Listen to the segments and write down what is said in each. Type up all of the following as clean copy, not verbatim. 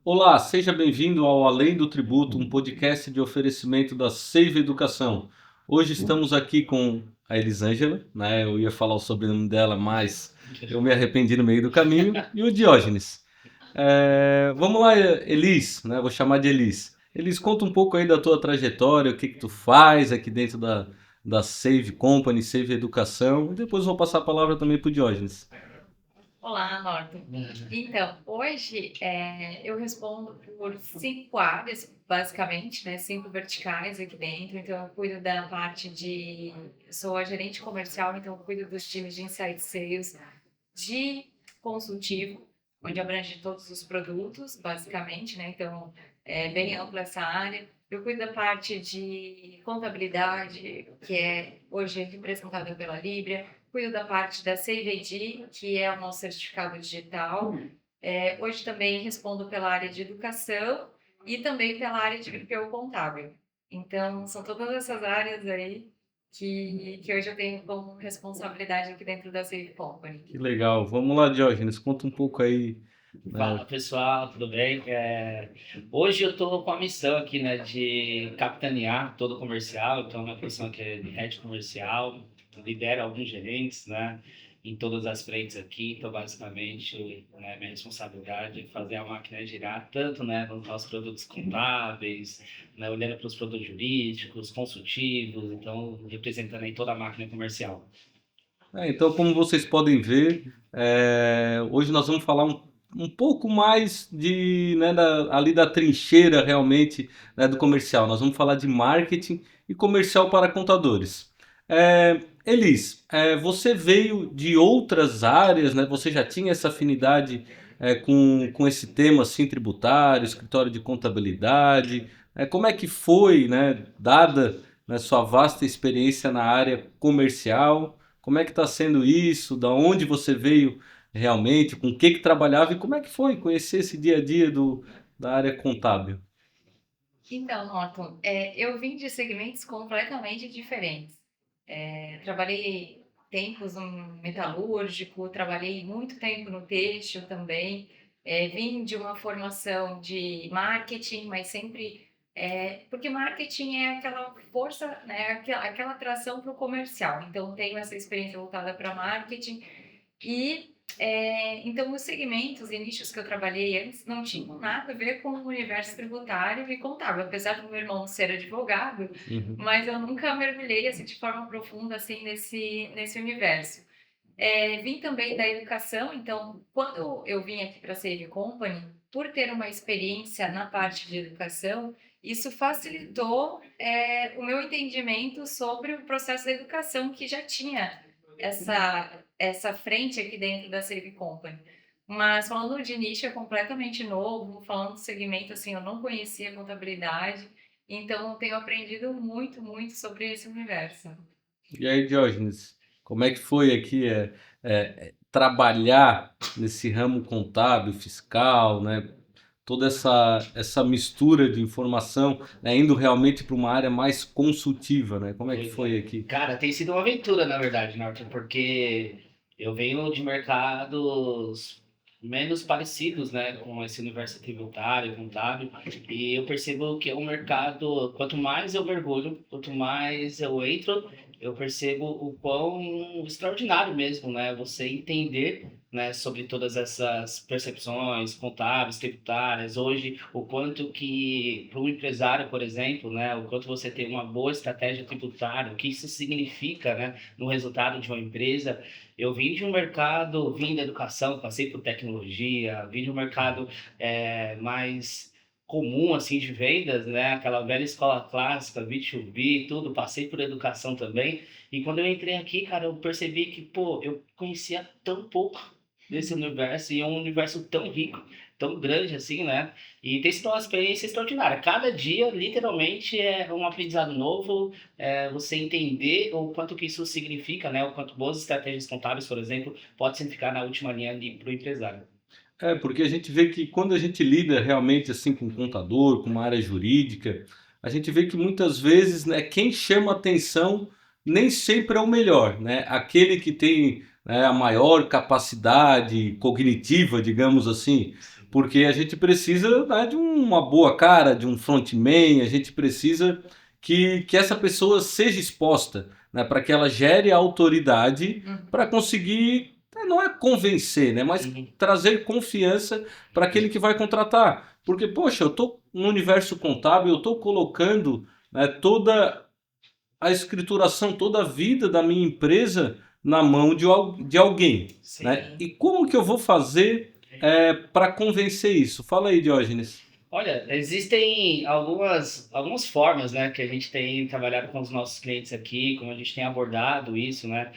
Olá, seja bem-vindo ao Além do Tributo, um podcast de oferecimento da Save Educação. Hoje estamos aqui com a Elisângela, né? Eu ia falar o sobrenome dela, mas eu me arrependi no meio do caminho, e o Diógenes. Vamos lá, Elis, né? Vou chamar de Elis. Elis, conta um pouco aí da tua trajetória, o que que tu faz aqui dentro da Save Company, Save Educação, e depois vou passar a palavra também para o Diógenes. Olá, Norton. Então, hoje eu respondo por 5 áreas, basicamente, né? 5 verticais aqui dentro. Então, eu cuido da parte de. Sou a gerente comercial, então, eu cuido dos times de Inside Sales, de consultivo, onde abrange todos os produtos, basicamente, né? Então, é bem ampla essa área. Eu cuido da parte de contabilidade, que é hoje representada pela Libra. Cuido da parte da SaveID, que é o nosso certificado digital. Hoje também respondo pela área de educação e também pela área de BPO contábil. Então, são todas essas áreas aí que hoje eu tenho como responsabilidade aqui dentro da Save Company. Que legal. Vamos lá, Diógenes, conta um pouco aí, né? Fala pessoal, tudo bem? Hoje eu estou com a missão aqui, né, de capitanear todo o comercial. Então, minha função aqui é de head comercial, lidero alguns gerentes, né, em todas as frentes aqui. Então, basicamente, né, minha responsabilidade é fazer a máquina girar, tanto, né, nos nossos produtos contábeis, né, olhando para os produtos jurídicos, consultivos, então, representando aí toda a máquina comercial. Então, como vocês podem ver, hoje nós vamos falar um pouco mais né, ali da trincheira realmente, né, do comercial. Nós vamos falar de marketing e comercial para contadores. Elis, você veio de outras áreas, né? Você já tinha essa afinidade com esse tema assim, tributário, escritório de contabilidade. Como é que foi, né, dada, né, sua vasta experiência na área comercial? Como é que está sendo isso? Da onde você veio realmente? Com o que trabalhava? E como é que foi conhecer esse dia a dia da área contábil? Então, Norton, eu vim de segmentos completamente diferentes. Trabalhei tempos no metalúrgico, trabalhei muito tempo no têxtil também. Vim de uma formação de marketing, mas sempre. Porque marketing é aquela força, né, aquela atração para o comercial. Então, tenho essa experiência voltada para marketing e então os segmentos e nichos que eu trabalhei antes não tinham nada a ver com o universo tributário e contábil, apesar do meu irmão ser advogado, Uhum. mas eu nunca mergulhei assim de forma profunda assim nesse universo. Vim também da educação, então quando eu vim aqui para a Save Company, por ter uma experiência na parte de educação, isso facilitou o meu entendimento sobre o processo da educação que já tinha essa frente aqui dentro da Save Company. Mas falando de nicho é completamente novo, falando de segmento assim, eu não conhecia contabilidade, então eu tenho aprendido muito, muito sobre esse universo. E aí, Diógenes, como é que foi aqui trabalhar nesse ramo contábil, fiscal, né? Toda essa mistura de informação, né, indo realmente para uma área mais consultiva, né? Como é que Pois foi é. aqui? Cara, tem sido uma aventura, na verdade, Norton, porque eu venho de mercados menos parecidos, né, com esse universo tributário, contábil, e eu percebo que é um mercado, quanto mais eu mergulho, quanto mais eu entro, eu percebo o quão extraordinário mesmo, né, você entender, né, sobre todas essas percepções contábeis, tributárias. Hoje, o quanto que, para um empresário, por exemplo, né, o quanto você tem uma boa estratégia tributária, o que isso significa, né, no resultado de uma empresa. Eu vim de um mercado, vim da educação, passei por tecnologia, vim de um mercado mais comum, assim, de vendas, né, aquela velha escola clássica, B2B, tudo, passei por educação também. E quando eu entrei aqui, cara, eu percebi que, pô, eu conhecia tão pouco desse universo, e é um universo tão rico, tão grande assim, né? E tem sido uma experiência extraordinária. Cada dia, literalmente, é um aprendizado novo, você entender o quanto que isso significa, né? O quanto boas estratégias contábeis, por exemplo, pode significar na última linha ali para o empresário. Porque a gente vê que quando a gente lida realmente assim com um contador, com uma área jurídica, a gente vê que muitas vezes, né, quem chama atenção nem sempre é o melhor, né? Aquele que tem, né, a maior capacidade cognitiva, digamos assim, Porque a gente precisa, né, de uma boa cara, de um frontman, a gente precisa que essa pessoa seja exposta, né, para que ela gere autoridade Uhum. para conseguir, não é convencer, né, mas Uhum. trazer confiança para aquele que vai contratar. Porque, poxa, eu estou no universo contábil, eu estou colocando, né, toda a escrituração, toda a vida da minha empresa na mão de alguém, né? Sim. E como que eu vou fazer para convencer isso? Fala aí, Diógenes. Olha, existem algumas formas, né, que a gente tem trabalhado com os nossos clientes aqui, como a gente tem abordado isso, né?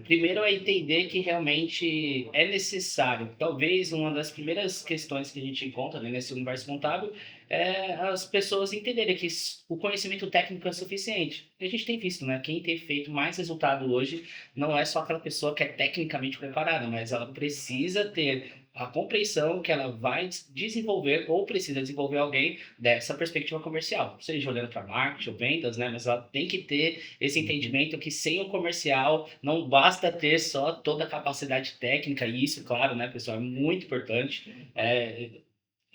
Primeiro é entender que realmente é necessário. Talvez uma das primeiras questões que a gente encontra, né, nesse universo contábil é as pessoas entenderem que o conhecimento técnico é suficiente. A gente tem visto, né? Quem tem feito mais resultado hoje não é só aquela pessoa que é tecnicamente preparada, mas ela precisa ter a compreensão que ela vai desenvolver ou precisa desenvolver alguém dessa perspectiva comercial, seja olhando para marketing ou vendas, né? Mas ela tem que ter esse entendimento que sem o comercial não basta ter só toda a capacidade técnica, e isso, claro, né, pessoal, é muito importante. É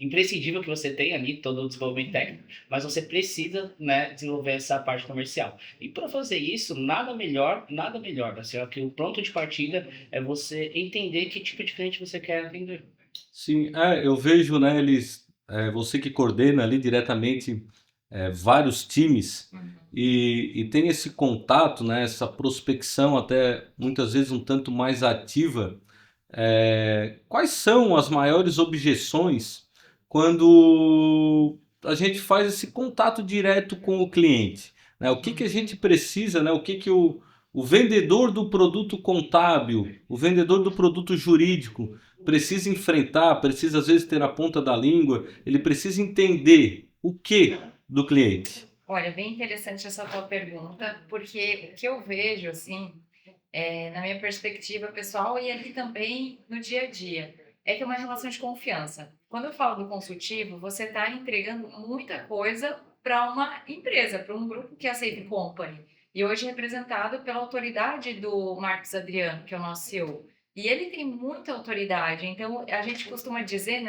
imprescindível que você tenha ali todo o desenvolvimento técnico, mas você precisa, né, desenvolver essa parte comercial. E para fazer isso, nada melhor, assim, ó, que o ponto de partida é você entender que tipo de cliente você quer atender. Sim, eu vejo, né, você que coordena ali diretamente vários times Uhum. e tem esse contato, né, essa prospecção até muitas vezes um tanto mais ativa. Quais são as maiores objeções quando a gente faz esse contato direto com o cliente, né? O que que a gente precisa, né? O que que o vendedor do produto contábil, o vendedor do produto jurídico precisa enfrentar, precisa às vezes ter na ponta da língua, ele precisa entender o que do cliente. Olha, bem interessante essa tua pergunta, porque o que eu vejo, assim, na minha perspectiva pessoal e aqui também no dia a dia, é que é uma relação de confiança. Quando eu falo do consultivo, você está entregando muita coisa para uma empresa, para um grupo que é a Safe Company. E hoje representado pela autoridade do Marcos Adriano, que é o nosso CEO. E ele tem muita autoridade, então a gente costuma dizer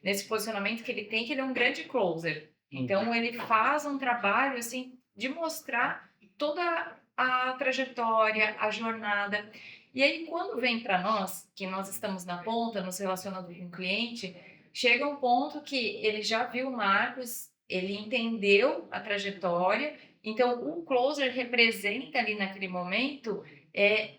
nesse posicionamento que ele tem, que ele é um grande closer. Então ele faz um trabalho assim de mostrar toda a trajetória, a jornada. E aí, quando vem para nós, que nós estamos na ponta, nos relacionando com o cliente, chega um ponto que ele já viu o Marcos, ele entendeu a trajetória, então o closer representa ali naquele momento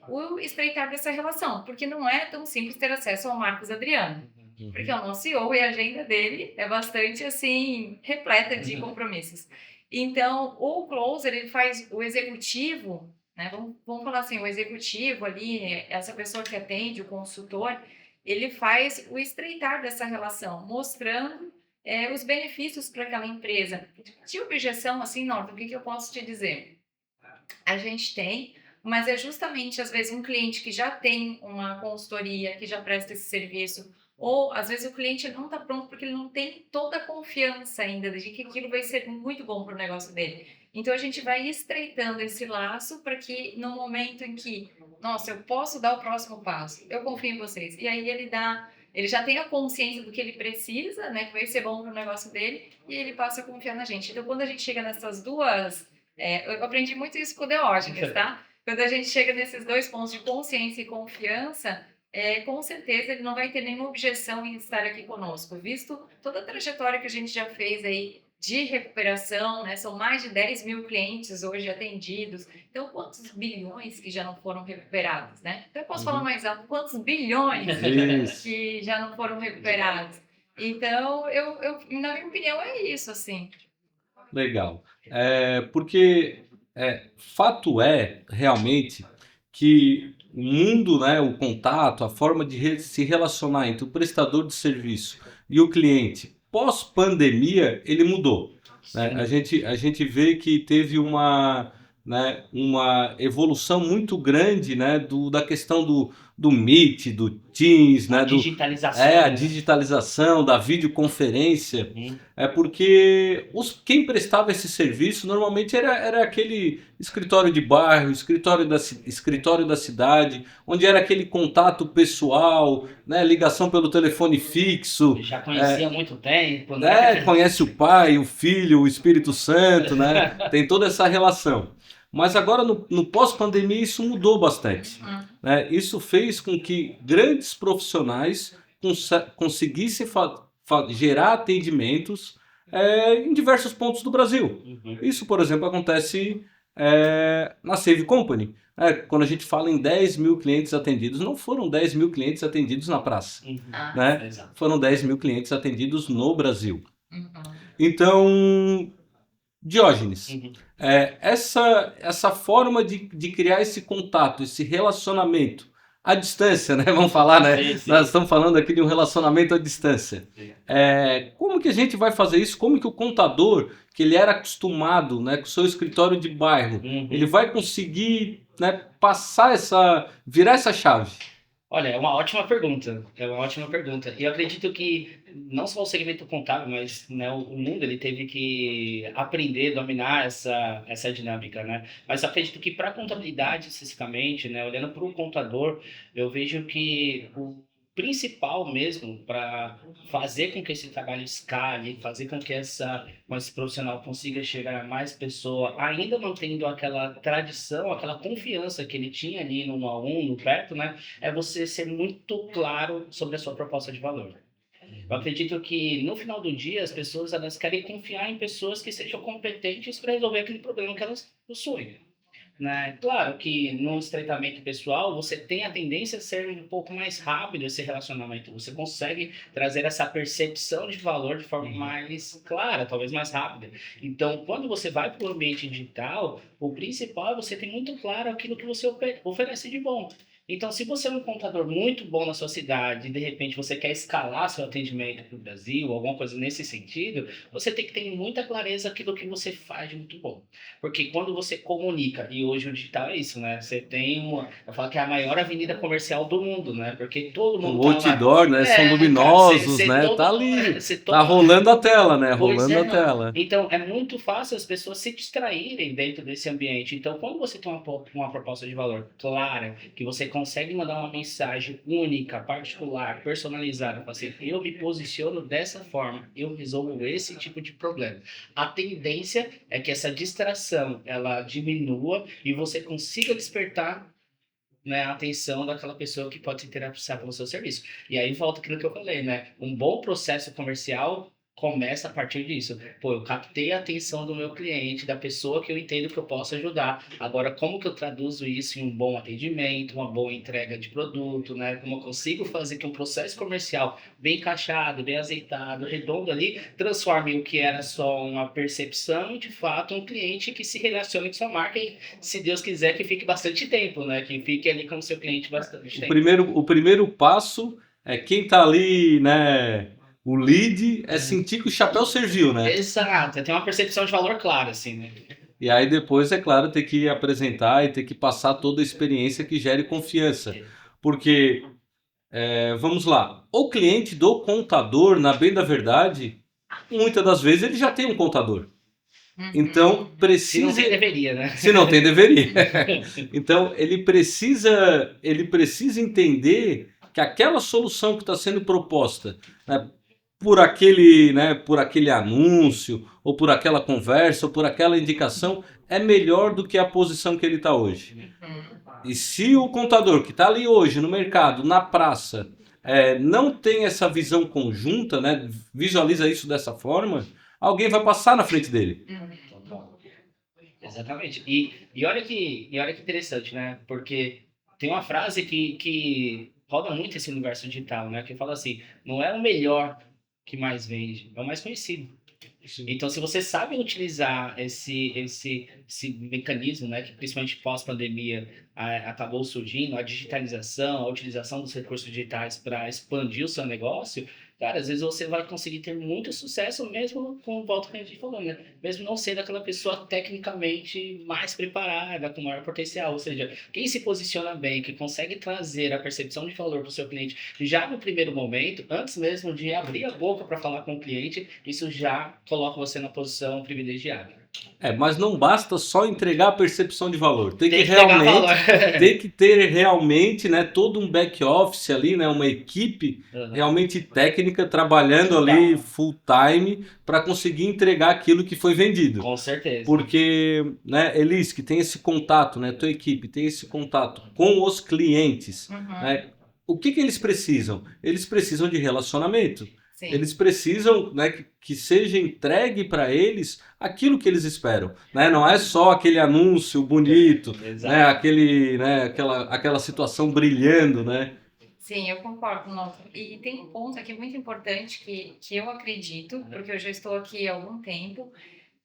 o estreitar dessa relação, porque não é tão simples ter acesso ao Marcos Adriano. Porque o nosso CEO e a agenda dele é bastante assim, repleta de compromissos. Então, o closer, ele faz o executivo, né? Vamos falar assim, o executivo ali, essa pessoa que atende, o consultor, ele faz o estreitar dessa relação, mostrando os benefícios para aquela empresa. De objeção, assim, Norton, o que eu posso te dizer? A gente tem, mas é justamente, às vezes, um cliente que já tem uma consultoria, que já presta esse serviço, ou, às vezes, o cliente não está pronto porque ele não tem toda a confiança ainda de que aquilo vai ser muito bom para o negócio dele. Então, a gente vai estreitando esse laço para que, no momento em que, nossa, eu posso dar o próximo passo, eu confio em vocês. E aí ele já tem a consciência do que ele precisa, né, que vai ser bom para o negócio dele, e ele passa a confiar na gente. Então, quando a gente chega nessas duas eu aprendi muito isso com o Diógenes, tá? Quando a gente chega nesses dois pontos de consciência e confiança, com certeza ele não vai ter nenhuma objeção em estar aqui conosco, visto toda a trajetória que a gente já fez aí de recuperação, né? São mais de 10 mil clientes hoje atendidos. Então, quantos bilhões que já não foram recuperados, né? Então, eu posso falar mais alto, quantos bilhões Isso. que já não foram recuperados. Então, na minha opinião, é isso, assim. Legal. Porque fato é realmente que o mundo, né, o contato, a forma de se relacionar entre o prestador de serviço e o cliente pós-pandemia, ele mudou, né? A gente vê que teve uma evolução muito grande, né, da questão do Meet, do Teams, A né? digitalização, A né? digitalização, da videoconferência. Uhum. É porque quem prestava esse serviço normalmente era aquele escritório de bairro, escritório da cidade, onde era aquele contato pessoal, né? Ligação pelo telefone fixo, Já conhecia há muito tempo, né? conhece o Pai, o Filho, o Espírito Santo, né? Tem toda essa relação. Mas agora, no pós-pandemia, isso mudou bastante. Uhum. Né? Isso fez com que grandes profissionais conseguissem gerar atendimentos em diversos pontos do Brasil. Uhum. Isso, por exemplo, acontece na Save Company. Quando a gente fala em 10 mil clientes atendidos, não foram 10 mil clientes atendidos na praça. Uhum. Ah, Né? Exato. Foram 10 mil clientes atendidos no Brasil. uhum. Então, Diógenes, Uhum. essa forma de criar esse contato, esse relacionamento à distância, né? Vamos falar, né? Sim, sim. Nós estamos falando aqui de um relacionamento à distância. Sim. Como que a gente vai fazer isso? Como que o contador, que ele era acostumado, né, com o seu escritório de bairro, Uhum. ele vai conseguir, né, virar essa chave? Olha, é uma ótima pergunta. É uma ótima pergunta. E eu acredito que não só o segmento contábil, mas, né, o mundo ele teve que aprender, dominar essa dinâmica, né? Mas eu acredito que para a contabilidade especificamente, né, olhando para o contador, eu vejo que o principal mesmo para fazer com que esse trabalho escale, fazer com que esse profissional consiga chegar a mais pessoas, ainda mantendo aquela tradição, aquela confiança que ele tinha ali no 1 a 1, no perto, né? É você ser muito claro sobre a sua proposta de valor. Eu acredito que no final do dia as pessoas elas querem confiar em pessoas que sejam competentes para resolver aquele problema que elas possuem. Né? Claro que no estreitamento pessoal você tem a tendência a ser um pouco mais rápido esse relacionamento. Você consegue trazer essa percepção de valor de forma mais clara, talvez mais rápida. Então, quando você vai para o ambiente digital, o principal é você ter muito claro aquilo que você oferece de bom. Então, se você é um contador muito bom na sua cidade e de repente você quer escalar seu atendimento para o Brasil, alguma coisa nesse sentido, você tem que ter muita clareza aquilo que você faz de muito bom. Porque quando você comunica, e hoje o digital é isso, né? Você tem eu falo que é a maior avenida comercial do mundo, né? Porque todo mundo O tá lá. outdoor, né? São Cara, luminosos, né? Tá ali. Tá rolando a tela, né? Pois Rolando é, a tela. então é muito fácil as pessoas se distraírem dentro desse ambiente. Então, quando você tem uma proposta de valor clara, que você consegue mandar uma mensagem única, particular, personalizada, para assim, eu me posiciono dessa forma, eu resolvo esse tipo de problema. A tendência é que essa distração ela diminua e você consiga despertar, né, a atenção daquela pessoa que pode se interessar pelo seu serviço. E aí volta aquilo que eu falei, né? Um bom processo comercial começa a partir disso. Pô, eu captei a atenção do meu cliente, da pessoa que eu entendo que eu posso ajudar. Agora, como que eu traduzo isso em um bom atendimento, uma boa entrega de produto, né? Como eu consigo fazer que um processo comercial bem encaixado, bem azeitado, redondo ali, transforme o que era só uma percepção em, de fato, um cliente que se relacione com sua marca e, se Deus quiser, que fique bastante tempo, né? Que fique ali com o seu cliente bastante tempo. O primeiro passo é quem tá ali, né? O lead é sentir que o chapéu serviu, né? Exato, tem uma percepção de valor clara, assim, né? E aí depois, é claro, ter que apresentar e ter que passar toda a experiência que gere confiança. Porque, vamos lá, o cliente do contador, na bem da verdade, muitas das vezes ele já tem um contador. Então, Se não precisa... tem, deveria, né? Se não tem, deveria. Então, ele precisa entender que aquela solução que está sendo proposta, né, por aquele anúncio, ou por aquela conversa, ou por aquela indicação, é melhor do que a posição que ele está hoje. E se o contador que está ali hoje no mercado, na praça, não tem essa visão conjunta, né, visualiza isso dessa forma, alguém vai passar na frente dele. Exatamente. E olha que interessante, né? Porque tem uma frase que roda muito esse universo digital, né? Que fala assim, não é o melhor que mais vende, é o mais conhecido. Então, se você sabe utilizar esse mecanismo, né, que principalmente pós-pandemia acabou surgindo, a digitalização, a utilização dos recursos digitais para expandir o seu negócio, cara, às vezes você vai conseguir ter muito sucesso mesmo com o volta que a gente falou, né? Mesmo não sendo aquela pessoa tecnicamente mais preparada, com maior potencial. Ou seja, quem se posiciona bem, que consegue trazer a percepção de valor para o seu cliente já no primeiro momento, antes mesmo de abrir a boca para falar com o cliente, isso já coloca você na posição privilegiada. Mas não basta só entregar a percepção de valor. Tem que Tem que pegar realmente, valor. tem que ter realmente, né, todo um back office ali, né, uma equipe Aham. realmente técnica trabalhando Full ali time. full time para conseguir entregar aquilo que foi vendido. Com certeza. Porque, né, Elis, que tem esse contato, né, tua equipe tem esse contato com os clientes, Uhum. né, o que que eles precisam? Eles precisam de relacionamento. Sim. Eles precisam, né, que seja entregue para eles aquilo que eles esperam, né? Não é só aquele anúncio bonito, Exato. né, aquela situação brilhando, né? Sim, eu concordo, Norton. E tem um ponto aqui muito importante que eu acredito, porque eu já estou aqui há algum tempo,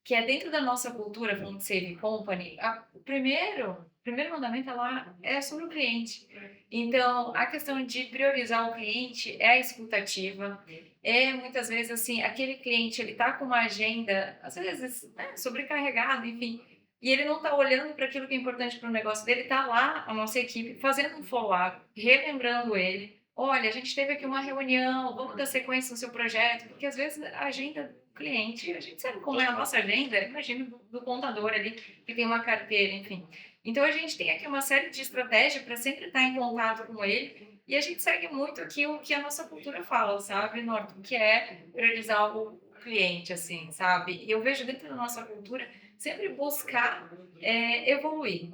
que é dentro da nossa cultura, falando de Saving Company, o primeiro mandamento lá é sobre o cliente. Então, a questão de priorizar o cliente é a escutativa, é muitas vezes assim, aquele cliente ele está com uma agenda, às vezes, né, sobrecarregada, enfim, e ele não está olhando para aquilo que é importante para o negócio dele, está lá a nossa equipe fazendo um follow-up, relembrando ele. Olha, a gente teve aqui uma reunião, vamos dar sequência no seu projeto, porque às vezes a agenda cliente, a gente sabe como é a nossa agenda, imagina do contador ali, que tem uma carteira, enfim. Então, a gente tem aqui uma série de estratégias para sempre estar em contato com ele, e a gente segue muito aqui o que a nossa cultura fala, sabe, Norton? Que é priorizar o cliente, assim, sabe? E eu vejo dentro da nossa cultura sempre buscar evoluir.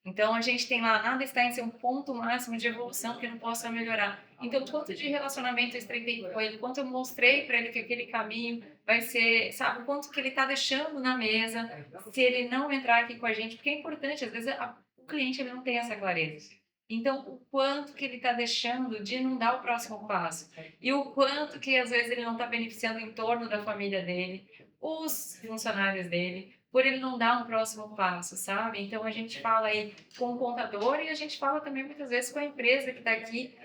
Então, a gente tem lá, nada está em seu ponto máximo de evolução que não possa melhorar. Então, quanto de relacionamento eu estreitei com ele, quanto eu mostrei para ele que aquele caminho vai ser, sabe, o quanto que ele está deixando na mesa, se ele não entrar aqui com a gente, porque é importante, às vezes o cliente ele não tem essa clareza. Então, o quanto que ele está deixando de não dar o próximo passo. E o quanto que, às vezes, ele não está beneficiando o entorno da família dele, os funcionários dele, por ele não dar um próximo passo, sabe? Então, a gente fala aí com o contador e a gente fala também, muitas vezes, com a empresa que está aqui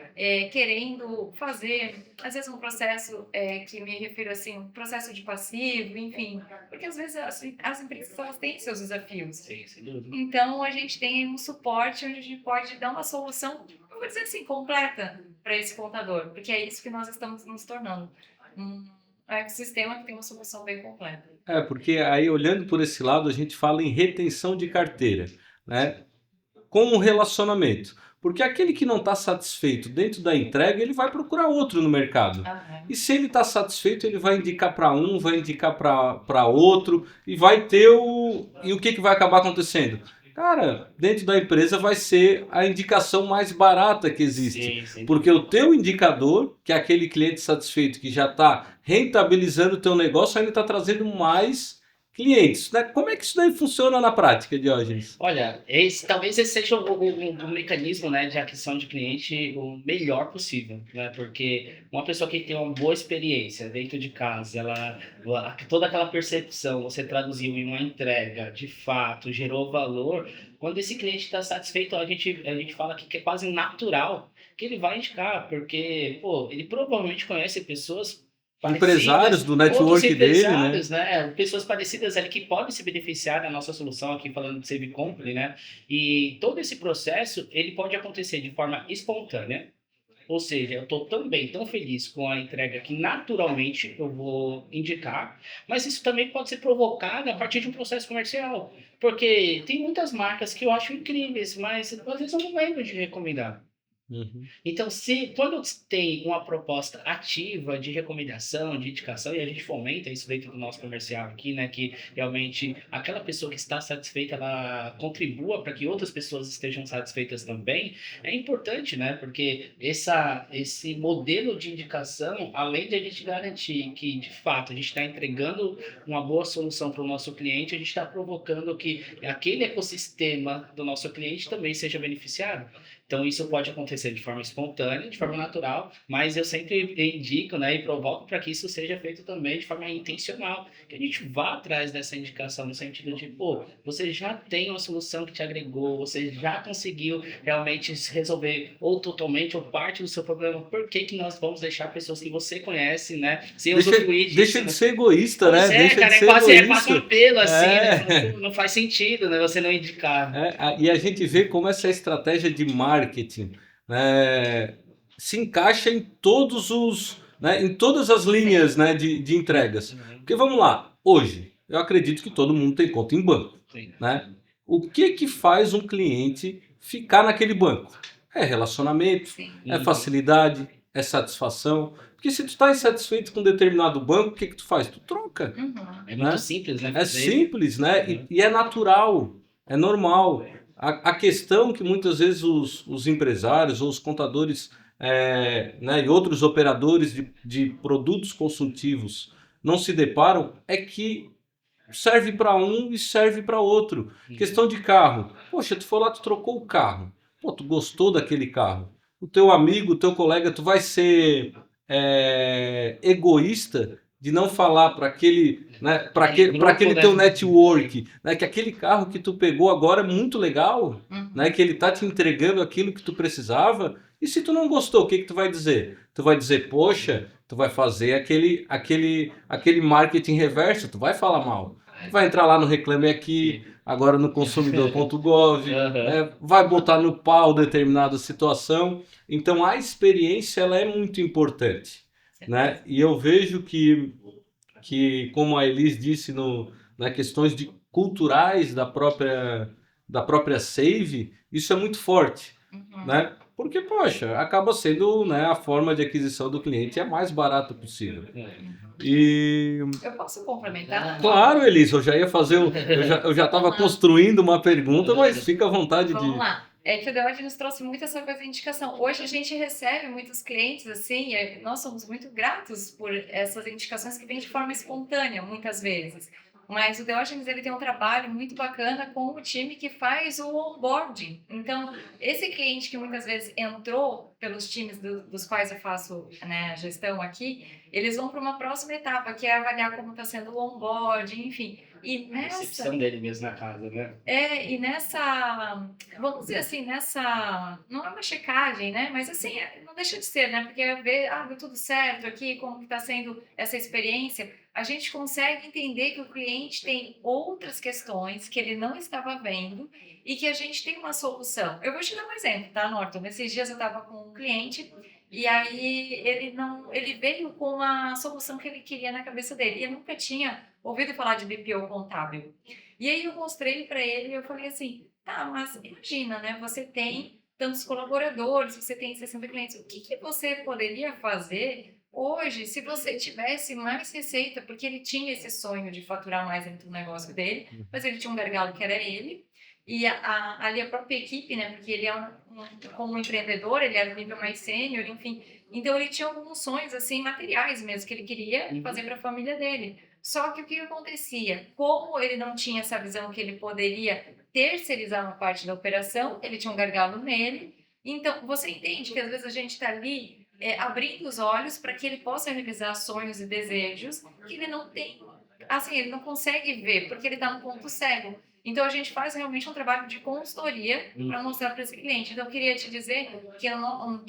querendo fazer, às vezes, um processo que me refiro assim, um processo de passivo, enfim. Porque, às vezes, as empresas elas têm seus desafios. Sim, sem dúvida. Então, a gente tem um suporte onde a gente pode dar uma solução, eu vou dizer assim, completa para esse contador, porque é isso que nós estamos nos tornando. Um ecossistema que tem uma solução bem completa. Porque aí olhando por esse lado a gente fala em retenção de carteira, né? Com o relacionamento. Porque aquele que não está satisfeito dentro da entrega, ele vai procurar outro no mercado. E se ele está satisfeito, ele vai indicar para um, vai indicar para outro, e vai ter o. E o que vai acabar acontecendo? Cara, dentro da empresa vai ser a indicação mais barata que existe. Sim. Porque o teu indicador, que é aquele cliente satisfeito que já está rentabilizando o teu negócio, ainda está trazendo mais clientes, né? Como é que isso daí funciona na prática, Diógenes? Olha, talvez esse seja o mecanismo, né, de aquisição de cliente o melhor possível, né? Porque uma pessoa que tem uma boa experiência dentro de casa, toda aquela percepção, você traduziu em uma entrega, de fato, gerou valor. Quando esse cliente está satisfeito, a gente fala que é quase natural que ele vai indicar, porque, pô, ele provavelmente conhece pessoas Empresários do outros network dele, né? empresários, né? Pessoas parecidas ali que podem se beneficiar da nossa solução aqui, falando de Save Company, né? E todo esse processo, ele pode acontecer de forma espontânea, ou seja, eu estou tão bem, tão feliz com a entrega que naturalmente eu vou indicar, mas isso também pode ser provocado a partir de um processo comercial, porque tem muitas marcas que eu acho incríveis, mas às vezes eu não lembro de recomendar. Uhum. Então, quando tem uma proposta ativa de recomendação, de indicação, e a gente fomenta isso dentro do nosso comercial aqui, né, que realmente aquela pessoa que está satisfeita, ela contribua para que outras pessoas estejam satisfeitas também, é importante, né, porque esse modelo de indicação, além de a gente garantir que, de fato, a gente está entregando uma boa solução para o nosso cliente, a gente está provocando que aquele ecossistema do nosso cliente também seja beneficiado. Então isso pode acontecer de forma espontânea, de forma natural, mas eu sempre indico, né, e provoco para que isso seja feito também de forma intencional, que a gente vá atrás dessa indicação no sentido de, pô, você já tem uma solução que te agregou, você já conseguiu realmente resolver ou totalmente ou parte do seu problema, por que que nós vamos deixar pessoas que você conhece, né, sem usufruir disso, Deixa de né? ser egoísta, Pois né? é, Deixa de cara, ser é quase um egoísta. apelo, assim, né? É. Não faz sentido, né? Você não indicar. E a gente vê como essa estratégia de marketing, né, se encaixa em todos né, em todas as linhas, né, de entregas. Uhum. Porque vamos lá, hoje, eu acredito que todo mundo tem conta em banco, Sim. né? O que que faz um cliente ficar naquele banco? É relacionamento, Sim. é facilidade, é satisfação. Porque se tu está insatisfeito com um determinado banco, o que que tu faz? Tu troca. Uhum. É muito Né? simples, né? É Fazer isso. simples, né? Uhum. E é natural, é normal. A questão que muitas vezes os empresários ou os contadores né, e outros operadores de produtos consultivos não se deparam é que serve para um e serve para outro. Questão de carro. Poxa, tu foi lá, tu trocou o carro. Pô, tu gostou daquele carro. O teu amigo, o teu colega, tu vai ser egoísta de não falar para aquele, né, para aquele Grupo, teu né? network, né, que aquele carro que tu pegou agora é muito legal, Uhum. né, que ele tá te entregando aquilo que tu precisava. E se tu não gostou, o que que tu vai dizer? Tu vai dizer, poxa, tu vai fazer aquele marketing reverso, tu vai falar mal. Tu vai entrar lá no Reclame Aqui, agora no consumidor.gov, Aham. vai botar no pau determinada situação. Então a experiência ela é muito importante, né? E eu vejo que como a Elis disse na questões culturais da própria Save, isso é muito forte, Uhum. né? Porque, poxa, acaba sendo, né, a forma de aquisição do cliente é a mais barata possível. E Eu posso complementar? claro, Elis, eu já ia fazer, eu já estava construindo uma pergunta, mas fica à vontade Vamos de. lá. É que o Deloitte nos trouxe muito essa coisa de indicação. Hoje a gente recebe muitos clientes, assim, e nós somos muito gratos por essas indicações que vêm de forma espontânea, muitas vezes. Mas o Diógenes, ele tem um trabalho muito bacana com o time que faz o onboarding. Então, esse cliente que muitas vezes entrou pelos times dos quais eu faço, né, a gestão aqui, eles vão para uma próxima etapa, que é avaliar como está sendo o onboarding, enfim. E A nessa... recepção dele mesmo na casa, né? E nessa, vamos dizer assim, não é uma checagem, né? Mas assim, não deixa de ser, né? Porque ver, deu tudo certo aqui, como que está sendo essa experiência, a gente consegue entender que o cliente tem outras questões que ele não estava vendo e que a gente tem uma solução. Eu vou te dar um exemplo, tá, Norton? Esses dias eu estava com um cliente e aí ele veio com a solução que ele queria na cabeça dele. E eu nunca tinha ouvido falar de BPO contábil. E aí eu mostrei para ele e eu falei assim, tá, mas imagina, né? Você tem tantos colaboradores, você tem 60 clientes. O que você poderia fazer hoje se você tivesse mais receita? Porque ele tinha esse sonho de faturar mais dentro do negócio dele, mas ele tinha um gargalo que era ele. E ali a própria equipe, né? Porque ele como empreendedor, ele era um nível mais sênior, enfim. Então ele tinha alguns sonhos assim materiais mesmo que ele queria fazer para a família dele. Só que o que acontecia? Como ele não tinha essa visão que ele poderia terceirizar uma parte da operação, ele tinha um gargalo nele. Então, você entende que às vezes a gente está ali abrindo os olhos para que ele possa realizar sonhos e desejos que ele não tem, assim, ele não consegue ver, porque ele está no ponto cego. Então, a gente faz realmente um trabalho de consultoria para mostrar para esse cliente. Então, eu queria te dizer que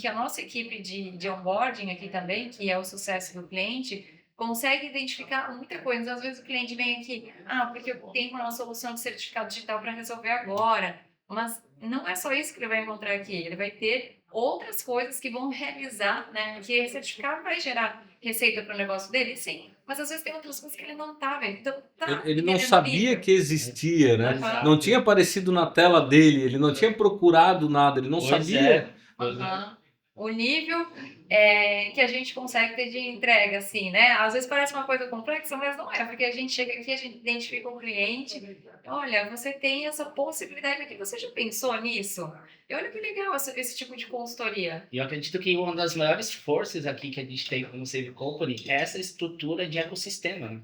a nossa equipe de onboarding aqui também, que é o sucesso do cliente, consegue identificar muita coisa. Então, às vezes o cliente vem aqui, porque eu tenho uma solução de certificado digital para resolver agora. Mas não é só isso que ele vai encontrar aqui. Ele vai ter outras coisas que vão realizar, né? Que esse certificado vai gerar receita para o negócio dele, sim. Mas às vezes tem outras coisas que ele não está vendo. Então, Ele não sabia que existia, né? Exato. Não tinha aparecido na tela dele, ele não tinha procurado nada, ele não Pois sabia. O nível que a gente consegue ter de entrega, assim, né? Às vezes parece uma coisa complexa, mas não é, porque a gente chega aqui, a gente identifica o cliente, olha, você tem essa possibilidade aqui, você já pensou nisso? E olha que legal esse tipo de consultoria. E eu acredito que uma das maiores forças aqui que a gente tem como Save Company é essa estrutura de ecossistema, né?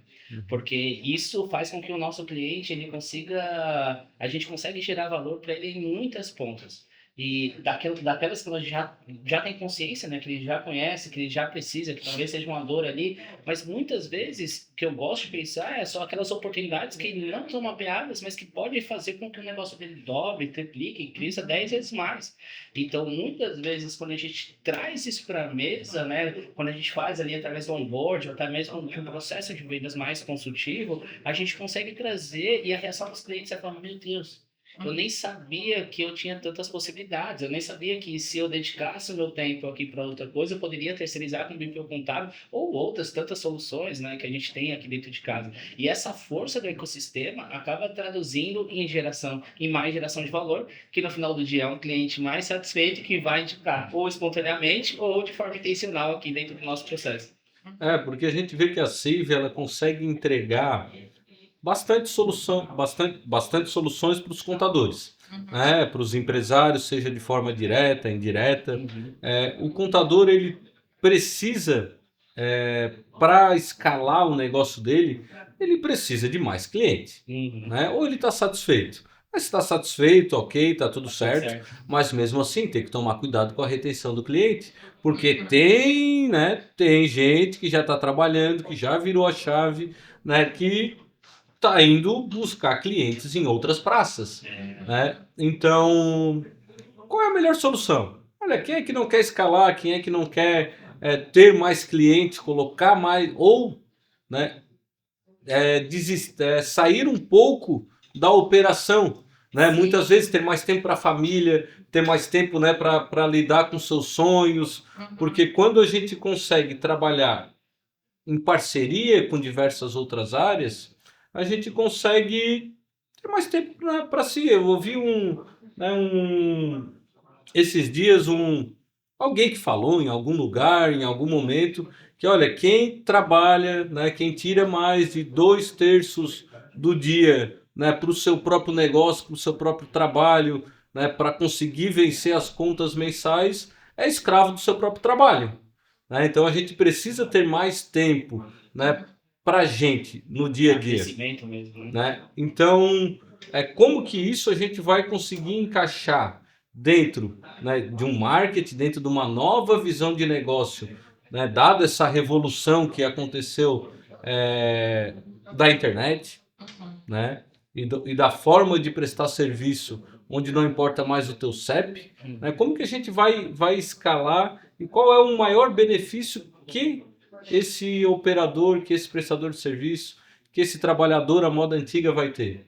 Porque isso faz com que o nosso cliente, a gente consegue gerar valor para ele em muitas pontas. E daquelas que ele já tem consciência, né? Que ele já conhece, que ele já precisa, que talvez seja uma dor ali. Mas muitas vezes, o que eu gosto de pensar é só aquelas oportunidades que não são mapeadas, mas que podem fazer com que o negócio dele dobre, triplique, cresça 10 vezes mais. Então, muitas vezes, quando a gente traz isso para a mesa, né? Quando a gente faz ali através do onboard, ou até mesmo de um processo de vendas mais consultivo, a gente consegue trazer e a reação dos clientes é falar, meu Deus, eu nem sabia que eu tinha tantas possibilidades. Eu nem sabia que se eu dedicasse o meu tempo aqui para outra coisa, eu poderia terceirizar com o BPO contábil ou outras tantas soluções, né, que a gente tem aqui dentro de casa. E essa força do ecossistema acaba traduzindo em mais geração de valor, que no final do dia é um cliente mais satisfeito que vai indicar ou espontaneamente ou de forma intencional aqui dentro do nosso processo. Porque a gente vê que a Save ela consegue entregar bastante soluções para os contadores, né? Para os empresários, seja de forma direta, indireta. O contador ele precisa, para escalar o negócio dele, ele precisa de mais cliente, né? Ou ele está satisfeito. Mas se está satisfeito, ok, está tudo certo. Mas mesmo assim tem que tomar cuidado com a retenção do cliente, porque tem gente que já está trabalhando, que já virou a chave, né? Que tá indo buscar clientes em outras praças, né? Então, qual é a melhor solução? Olha, quem é que não quer escalar? Quem é que não quer ter mais clientes, colocar mais ou, né, sair um pouco da operação, né? Muitas vezes ter mais tempo para a família, ter mais tempo, né, para lidar com seus sonhos, porque quando a gente consegue trabalhar em parceria com diversas outras áreas, a gente consegue ter mais tempo para si. Eu ouvi esses dias alguém que falou em algum lugar, em algum momento, que olha, quem trabalha, né, quem tira mais de 2/3 do dia, né, para o seu próprio negócio, para o seu próprio trabalho, né, para conseguir vencer as contas mensais, é escravo do seu próprio trabalho, né? Então a gente precisa ter mais tempo, né, para a gente no dia a dia, Crescimento mesmo, né? né? Então, como que isso a gente vai conseguir encaixar dentro, né, de um marketing, dentro de uma nova visão de negócio, né, dada essa revolução que aconteceu da internet, né, e da forma de prestar serviço, onde não importa mais o teu CEP, né? Como que a gente vai escalar e qual é o maior benefício que esse operador, que esse prestador de serviço, que esse trabalhador à moda antiga vai ter?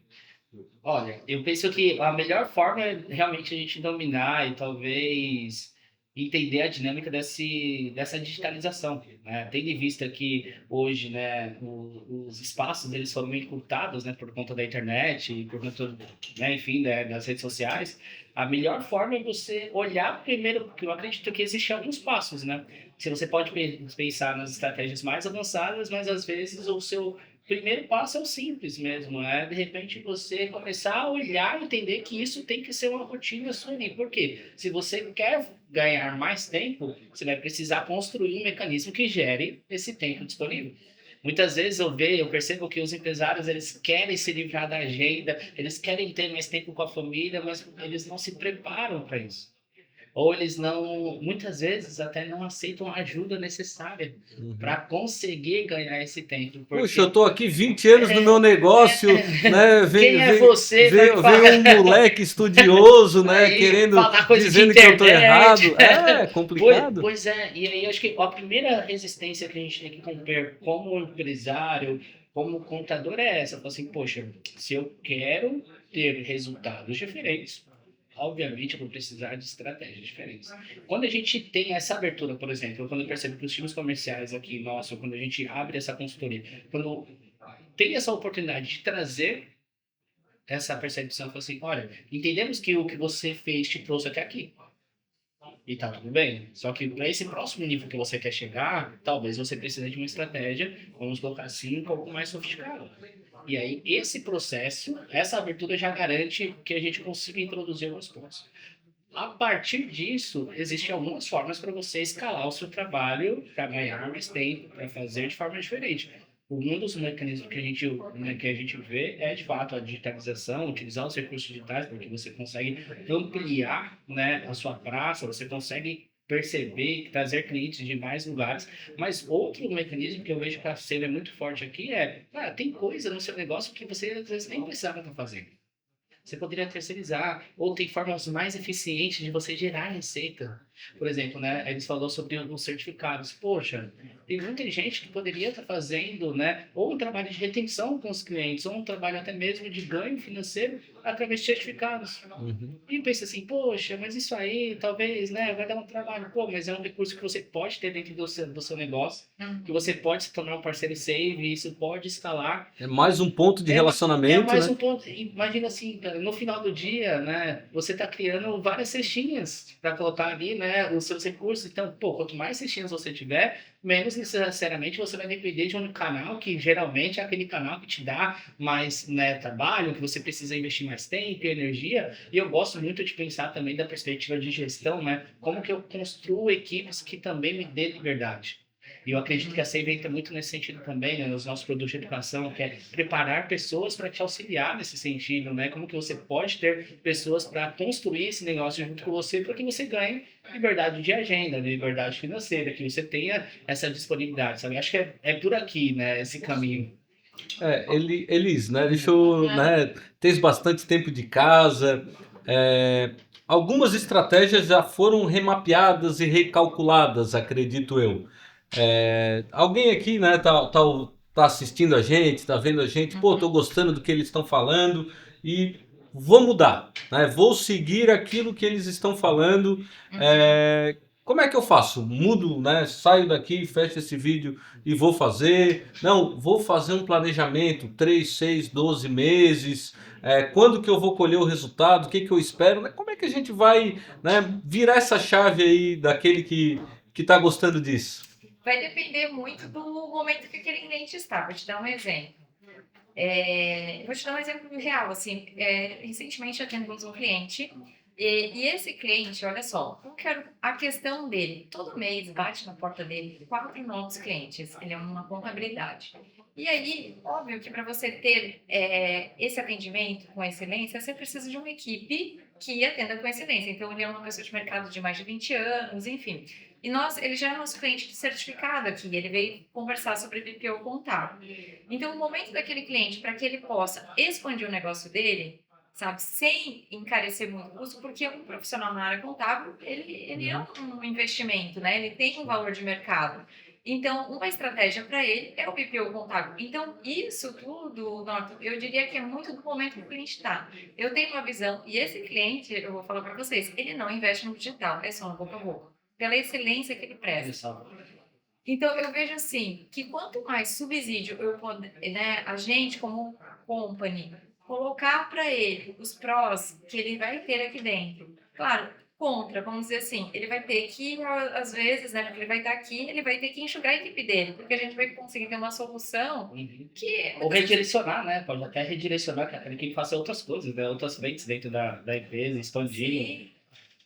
Olha, eu penso que a melhor forma é realmente a gente dominar e talvez entender a dinâmica dessa digitalização, né? Tendo em vista que hoje, né, os espaços eles foram encurtados, né, por conta da internet e por conta, né, enfim, das redes sociais, a melhor forma é você olhar primeiro, porque eu acredito que existem alguns passos, né? Se você pode pensar nas estratégias mais avançadas, mas às vezes o seu primeiro passo é o simples mesmo, é de repente você começar a olhar e entender que isso tem que ser uma rotina sua ali. Por quê? Se você quer ganhar mais tempo, você vai precisar construir um mecanismo que gere esse tempo disponível. Muitas vezes eu percebo que os empresários eles querem se livrar da agenda, eles querem ter mais tempo com a família, mas eles não se preparam para isso. Ou eles não, muitas vezes até não aceitam a ajuda necessária para conseguir ganhar esse tempo. Puxa, eu Porque estou aqui 20 anos no meu negócio, né? quem é você Vem um moleque estudioso, né? aí Querendo, falar coisa de dizendo que eu estou internet? errado. É complicado. Pois é, e aí acho que a primeira resistência que a gente tem que romper como empresário, como contador é essa. Falar assim, poxa, se eu quero ter resultados diferentes, obviamente eu vou precisar de estratégias diferentes. Quando a gente tem essa abertura, por exemplo, quando eu percebo que os times comerciais aqui, nossa, quando a gente abre essa consultoria, quando tem essa oportunidade de trazer essa percepção, fala assim, olha, entendemos que o que você fez te trouxe até aqui. E tá tudo bem. Só que para esse próximo nível que você quer chegar, talvez você precise de uma estratégia, vamos colocar assim, um pouco mais sofisticada. E aí, esse processo, essa abertura já garante que a gente consiga introduzir alguns pontos. A partir disso, existem algumas formas para você escalar o seu trabalho para ganhar mais tempo, para fazer de forma diferente. um dos mecanismos que a gente, né, que a gente vê é, de fato, a digitalização, utilizar os recursos digitais, porque você consegue ampliar, né, a sua praça, você consegue perceber, trazer clientes de mais lugares. Mas outro mecanismo que eu vejo que a Save é muito forte aqui é, tem coisa no seu negócio que você às vezes nem precisava estar fazendo. Você poderia terceirizar, ou tem formas mais eficientes de você gerar receita. Por exemplo, né, eles falou sobre os certificados. Poxa, tem muita gente que poderia estar fazendo, né, ou um trabalho de retenção com os clientes, ou um trabalho até mesmo de ganho financeiro através de certificados. Uhum. E pensa assim, poxa, mas isso aí talvez, né, vai dar um trabalho. Pô, mas é um recurso que você pode ter dentro do seu negócio, que você pode se tornar um parceiro save, e isso pode escalar. É mais um ponto de É relacionamento, mais né? um ponto. Imagina assim, cara, no final do dia, né? Você está criando várias cestinhas para colocar ali, né? Os seus recursos. Então, pô, quanto mais cestinhas você tiver, menos necessariamente você vai depender de um canal que geralmente é aquele canal que te dá mais, né, trabalho, que você precisa investir mais tempo e energia. E eu gosto muito de pensar também da perspectiva de gestão, né? Como que eu construo equipes que também me dê liberdade. E eu acredito que a Save entra muito nesse sentido também, né, nos nossos produtos de educação, que é preparar pessoas para te auxiliar nesse sentido, né? Como que você pode ter pessoas para construir esse negócio junto com você, para que você ganhe liberdade de agenda, liberdade financeira, que você tenha essa disponibilidade, sabe? Acho que é por aqui, né, esse caminho. Elis, né? Deixa eu, né? Tens bastante tempo de casa. é, Algumas estratégias já foram remapeadas e recalculadas, acredito eu. Alguém aqui, né? Tá assistindo a gente, tá vendo a gente. Pô, tô gostando do que eles estão falando e vou mudar, né? Vou seguir aquilo que eles estão falando. Como é que eu faço? Mudo, né? Saio daqui, fecho esse vídeo e vou fazer. Não, vou fazer um planejamento, 3, 6, 12 meses. Quando que eu vou colher o resultado? O que que eu espero? Né? Como é que a gente vai, né, virar essa chave aí daquele que está gostando disso? Vai depender muito do momento que aquele cliente está. Vou te dar um exemplo. Vou te dar um exemplo real, assim, recentemente atendemos um cliente e esse cliente, olha só, qual que era a questão dele? Todo mês bate na porta dele 4 novos clientes, ele é uma contabilidade. E aí, óbvio que para você ter esse atendimento com excelência, você precisa de uma equipe que atenda com excelência. Então, ele é uma pessoa de mercado de mais de 20 anos, enfim. E ele já é nosso cliente certificado aqui, ele veio conversar sobre BPO contábil. Então, o momento daquele cliente, para que ele possa expandir o negócio dele, sabe, sem encarecer muito o custo, porque um profissional na área contábil, ele é um investimento, né? Ele tem um valor de mercado. Então, uma estratégia para ele é o BPO contábil. Então, isso tudo, Norton, eu diria que é muito do momento que o cliente está. Eu tenho uma visão, e esse cliente, eu vou falar para vocês, ele não investe no digital, é só no boca a boca, pela excelência que ele presta. Então, eu vejo assim, que quanto mais subsídio né, a gente como company, colocar para ele os prós que ele vai ter aqui dentro. Claro, contra, vamos dizer assim, ele vai ter que, às vezes, né, porque ele vai estar aqui, ele vai ter que enxugar a equipe dele, porque a gente vai conseguir ter uma solução que... Ou redirecionar, né? Pode até redirecionar, para que ele faça outras coisas, né? Outras frentes dentro da empresa, expandir. Sim.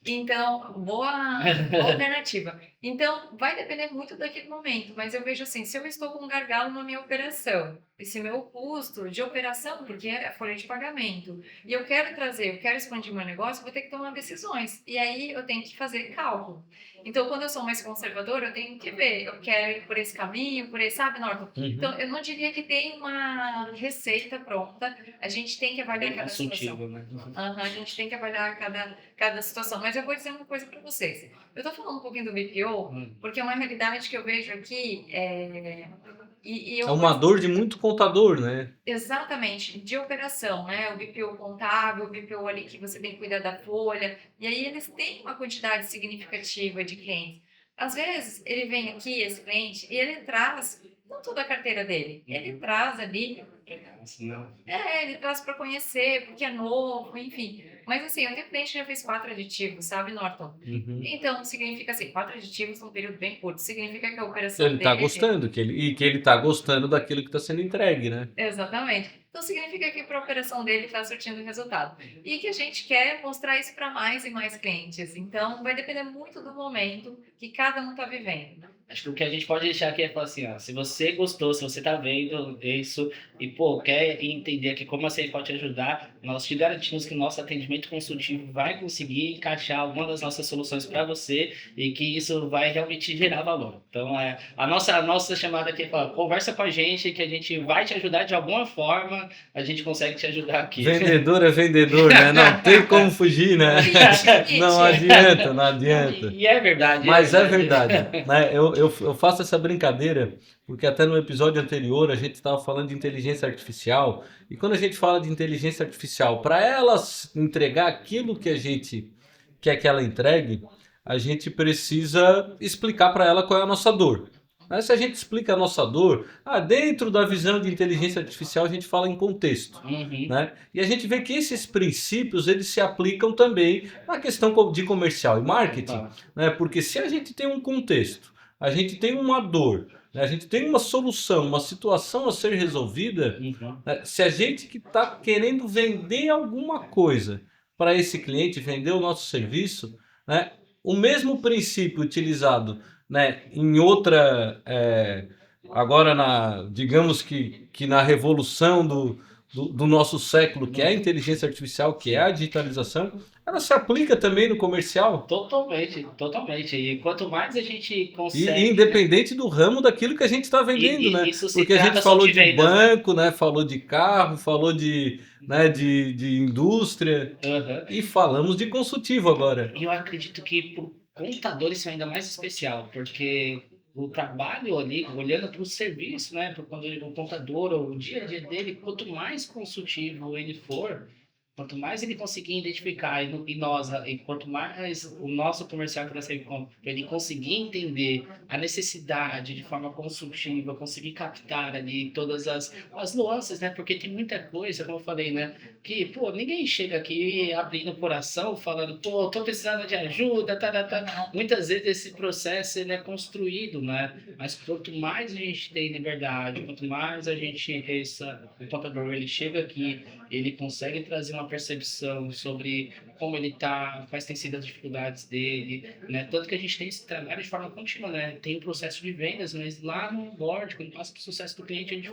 Então, boa alternativa. Então, vai depender muito daquele momento, mas eu vejo assim, se eu estou com um gargalo na minha operação, esse meu custo de operação, porque é a folha de pagamento, e eu quero expandir meu negócio, eu vou ter que tomar decisões. E aí eu tenho que fazer cálculo. Então, quando eu sou mais conservadora, eu tenho que ver, eu quero ir por esse caminho, por esse, sabe, Norton? Então, eu não diria que tem uma receita pronta, a gente tem que avaliar cada situação. Né? A gente tem que avaliar cada situação. Mas eu vou dizer uma coisa para vocês. Eu estou falando um pouquinho do BPO, porque é uma realidade que eu vejo aqui. É uma dor de muito contador, né? Exatamente, de operação, né? O BPO contábil, o BPO ali que você tem que cuidar da folha. E aí eles têm uma quantidade significativa de clientes. Às vezes, ele vem aqui, esse cliente, e ele traz não toda a carteira dele. Ele traz ali. Ele traz para conhecer, porque é novo, enfim. Mas assim, eu tenho cliente que já fez 4 aditivos, sabe, Norton? Uhum. Então, significa assim, 4 aditivos num período bem curto. Significa que a operação Ele tá dele... gostando, que ele tá gostando daquilo que está sendo entregue, né? Exatamente. Então, significa que para a operação dele está surtindo resultado. E que a gente quer mostrar isso para mais e mais clientes. Então, vai depender muito do momento que cada um está vivendo. Acho que o que a gente pode deixar aqui é falar assim, ó, se você gostou, se você tá vendo isso e, pô, quer entender aqui como a CI pode te ajudar, nós te garantimos que o nosso atendimento consultivo vai conseguir encaixar alguma das nossas soluções para você e que isso vai realmente gerar valor. Então, a nossa chamada aqui é falar, conversa com a gente que a gente vai te ajudar de alguma forma, a gente consegue te ajudar aqui. Vendedor é vendedor, né? Não tem como fugir, né? Não adianta, não adianta. E é verdade. Mas é verdade, né? Eu faço essa brincadeira porque até no episódio anterior a gente estava falando de inteligência artificial e quando a gente fala de inteligência artificial, para ela entregar aquilo que a gente quer que ela entregue, a gente precisa explicar para ela qual é a nossa dor. Né? Se a gente explica a nossa dor, dentro da visão de inteligência artificial a gente fala em contexto. Uhum. Né? E a gente vê que esses princípios eles se aplicam também na questão de comercial e marketing, né? Porque se a gente tem um contexto, a gente tem uma dor, né? A gente tem uma solução, uma situação a ser resolvida, Uhum. né? Se a gente que está querendo vender alguma coisa para esse cliente, vender o nosso serviço, né? O mesmo princípio utilizado, né, em outra, agora digamos que na revolução do nosso século, que é a inteligência artificial, que é a digitalização, ela se aplica também no comercial. Totalmente, totalmente. E quanto mais a gente E consegue... independente do ramo daquilo que a gente está vendendo, né? Isso se Porque a gente trata só falou de de vendas, né? banco, né? Falou de carro, falou né, de indústria Uhum. e falamos de consultivo agora. E eu acredito que para o contador isso é ainda mais especial, porque o trabalho ali, olhando para o serviço, né, para quando o contador, o dia a dia dele, quanto mais consultivo ele for, quanto mais ele conseguir identificar e quanto mais o nosso comercial financeiro ele conseguir entender a necessidade de forma consultiva, conseguir captar ali todas as nuances, né? Porque tem muita coisa, como eu falei, né? Que, pô, ninguém chega aqui abrindo o coração, falando, pô, tô precisando de ajuda, tá. Muitas vezes esse processo ele é construído, né? Mas quanto mais a gente tem liberdade, quanto mais a gente, o contador, ele chega aqui, ele consegue trazer uma percepção sobre como ele está, quais têm sido as dificuldades dele, né? Tanto que a gente tem esse trabalho de forma contínua, né? Tem o processo de vendas, mas lá no board, quando passa para o sucesso do cliente, a gente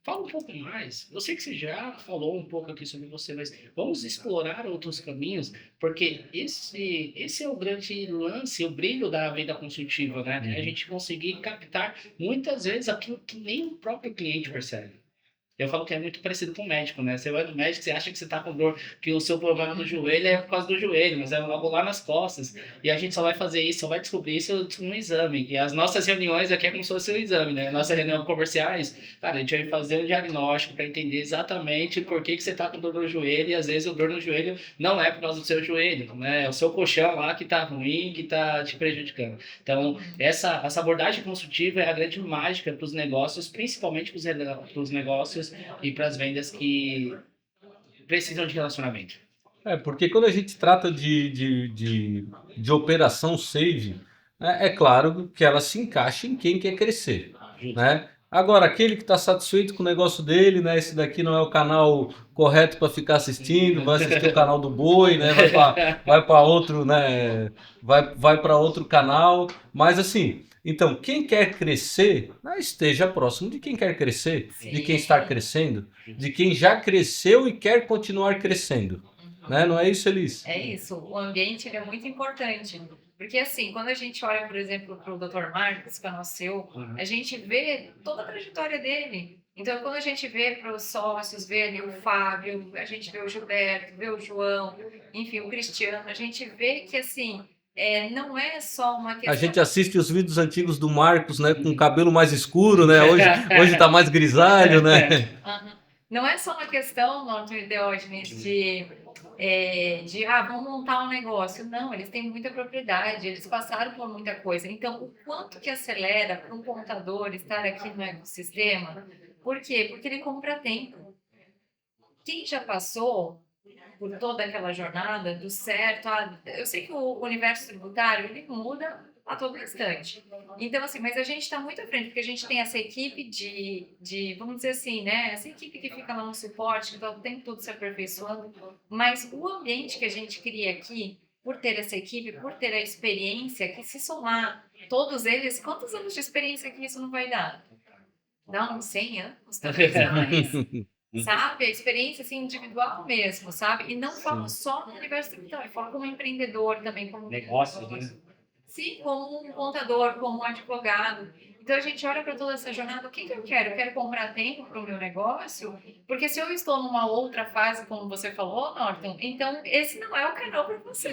fala um pouco mais. Eu sei que você já falou um pouco aqui sobre você, mas vamos explorar outros caminhos, porque esse é o grande lance, o brilho da venda consultiva, né? A gente conseguir captar muitas vezes aquilo que nem o próprio cliente percebe. Eu falo que é muito parecido com o médico, né? Você vai no médico, você acha que você tá com dor, que o seu problema no joelho é por causa do joelho, mas é logo lá nas costas. E a gente só vai fazer isso, só vai descobrir isso no exame. E as nossas reuniões aqui é como se fosse um exame, né? Nossa reunião comerciais, cara, a gente vai fazer um diagnóstico para entender exatamente por que você tá com dor no joelho, e às vezes o dor no joelho não é por causa do seu joelho, né? É o seu colchão lá que tá ruim, que tá te prejudicando. Então, essa abordagem consultiva é a grande mágica para os negócios, principalmente para os negócios e para as vendas que precisam de relacionamento. Porque quando a gente trata de operação save, né, é claro que ela se encaixa em quem quer crescer, né? Agora, aquele que está satisfeito com o negócio dele, né? Esse daqui não é o canal correto para ficar assistindo, vai assistir o canal do Boi, né? Vai para outro, né? Vai para outro canal. Mas assim, então quem quer crescer, né, esteja próximo de quem quer crescer, de quem está crescendo, de quem já cresceu e quer continuar crescendo. Né? Não é isso, Elis? É isso, o ambiente ele é muito importante. Porque assim, quando a gente olha, por exemplo, para o Dr. Marcos, que é o nosso CEO, a gente vê toda a trajetória dele. Então, quando a gente vê para os sócios, vê ali o Fábio, a gente vê o Gilberto, vê o João, enfim, o Cristiano, a gente vê que assim, não é só uma questão... A gente assiste os vídeos antigos do Marcos, né, com o cabelo mais escuro, né? Hoje tá mais grisalho, né? Não é só uma questão, Norton e Diógenes, vamos montar um negócio. Não, eles têm muita propriedade, eles passaram por muita coisa. Então, o quanto que acelera para um contador estar aqui no ecossistema? Por quê? Porque ele compra tempo. Quem já passou por toda aquela jornada, do certo. Eu sei que o universo tributário, ele muda a todo instante. Então, assim, mas a gente está muito à frente, porque a gente tem essa equipe vamos dizer assim, né? Essa equipe que fica lá no suporte, que está o tempo todo se aperfeiçoando, mas o ambiente que a gente cria aqui, por ter essa equipe, por ter a experiência, que se somar todos eles, quantos anos de experiência que isso não vai dar? Dá uns 100 anos, talvez mais. Sabe? A experiência assim, individual mesmo, sabe? E não falo só no universo tributário, eu falo como empreendedor também, como Negócio, né? sim, como um contador, como um advogado. Então a gente olha para toda essa jornada, o que que eu quero? Eu quero comprar tempo para o meu negócio? Porque se eu estou numa outra fase, como você falou, Norton, então esse não é o canal para você.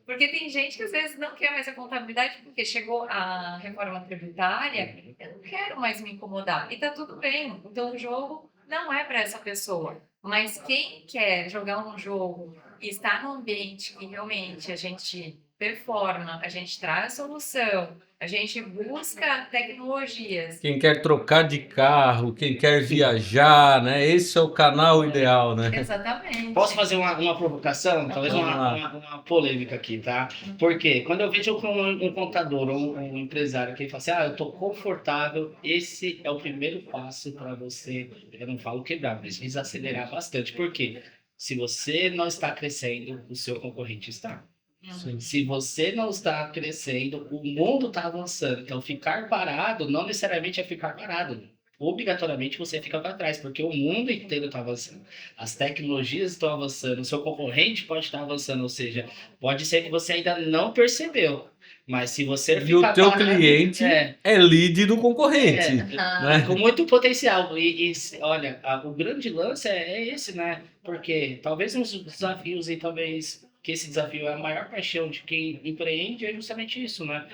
Porque tem gente que às vezes não quer mais a contabilidade porque chegou a reforma tributária, eu não quero mais me incomodar. E tá tudo bem. Então o jogo não é para essa pessoa. Mas quem quer jogar um jogo e estar num ambiente que realmente a gente performa, a gente traz solução, a gente busca tecnologias. Quem quer trocar de carro, quem quer viajar, né? Esse é o canal ideal, né? Exatamente. Posso fazer uma provocação? Talvez Vamos lá. uma polêmica aqui, tá? Porque quando eu vejo um contador, um empresário que fala assim, eu tô confortável, esse é o primeiro passo para você, eu não falo quebrar, mas desacelerar bastante. Por quê? Se você não está crescendo, o seu concorrente está. Sim. Se você não está crescendo, o mundo está avançando. Então, ficar parado não necessariamente é ficar parado. Obrigatoriamente você fica para trás, porque o mundo inteiro está avançando. As tecnologias estão avançando, o seu concorrente pode estar avançando, ou seja, pode ser que você ainda não percebeu. Mas se você E o teu cliente é lead do concorrente. Né? Com muito potencial. E olha, o grande lance é esse, né? Porque talvez uns desafios e talvez que esse desafio é a maior paixão de quem empreende é justamente isso, né?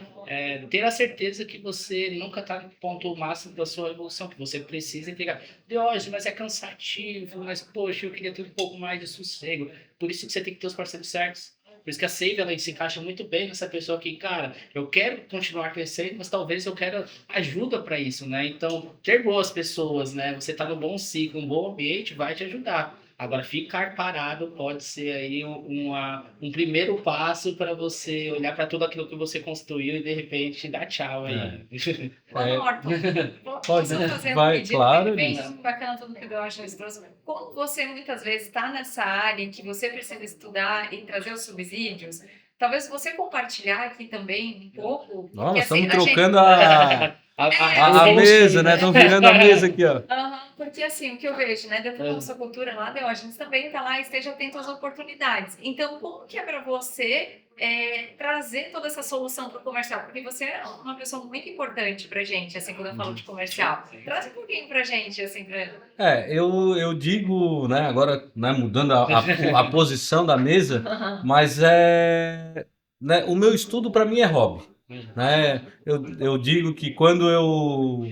Ter a certeza que você nunca está no ponto máximo da sua evolução, que você precisa entregar. Diógenes, mas é cansativo, mas poxa, eu queria ter um pouco mais de sossego. Por isso que você tem que ter os parceiros certos. Por isso que a Save, ela se encaixa muito bem nessa pessoa que, cara, eu quero continuar crescendo, mas talvez eu quero ajuda para isso, né? Então, ter boas pessoas, né? Você tá no bom ciclo, um bom ambiente, vai te ajudar. Agora, ficar parado pode ser aí um primeiro passo para você olhar para tudo aquilo que você construiu e, de repente, dar tchau aí. Ô, Norton, Pode, posso fazer um vai, pedido claro, bem Liz. bacana tudo que o Diógenes trouxe. Como você muitas vezes está nessa área em que você precisa estudar e trazer os subsídios, talvez você compartilhar aqui também um pouco. Nossa, porque, assim, estamos a gente- trocando a mesa, né? Estamos virando a mesa aqui, ó. Aham, porque assim, o que eu vejo, né, dentro da nossa cultura lá, Diógenes também está lá, esteja atento às oportunidades. Então, como que é para você trazer toda essa solução para o comercial? Porque você é uma pessoa muito importante para gente, assim, quando eu falo de comercial. Traz um pouquinho para gente, assim, Eu digo, né, agora, né, mudando a posição da mesa, Aham. mas né, o meu estudo para mim é hobby. Né? Eu digo que quando eu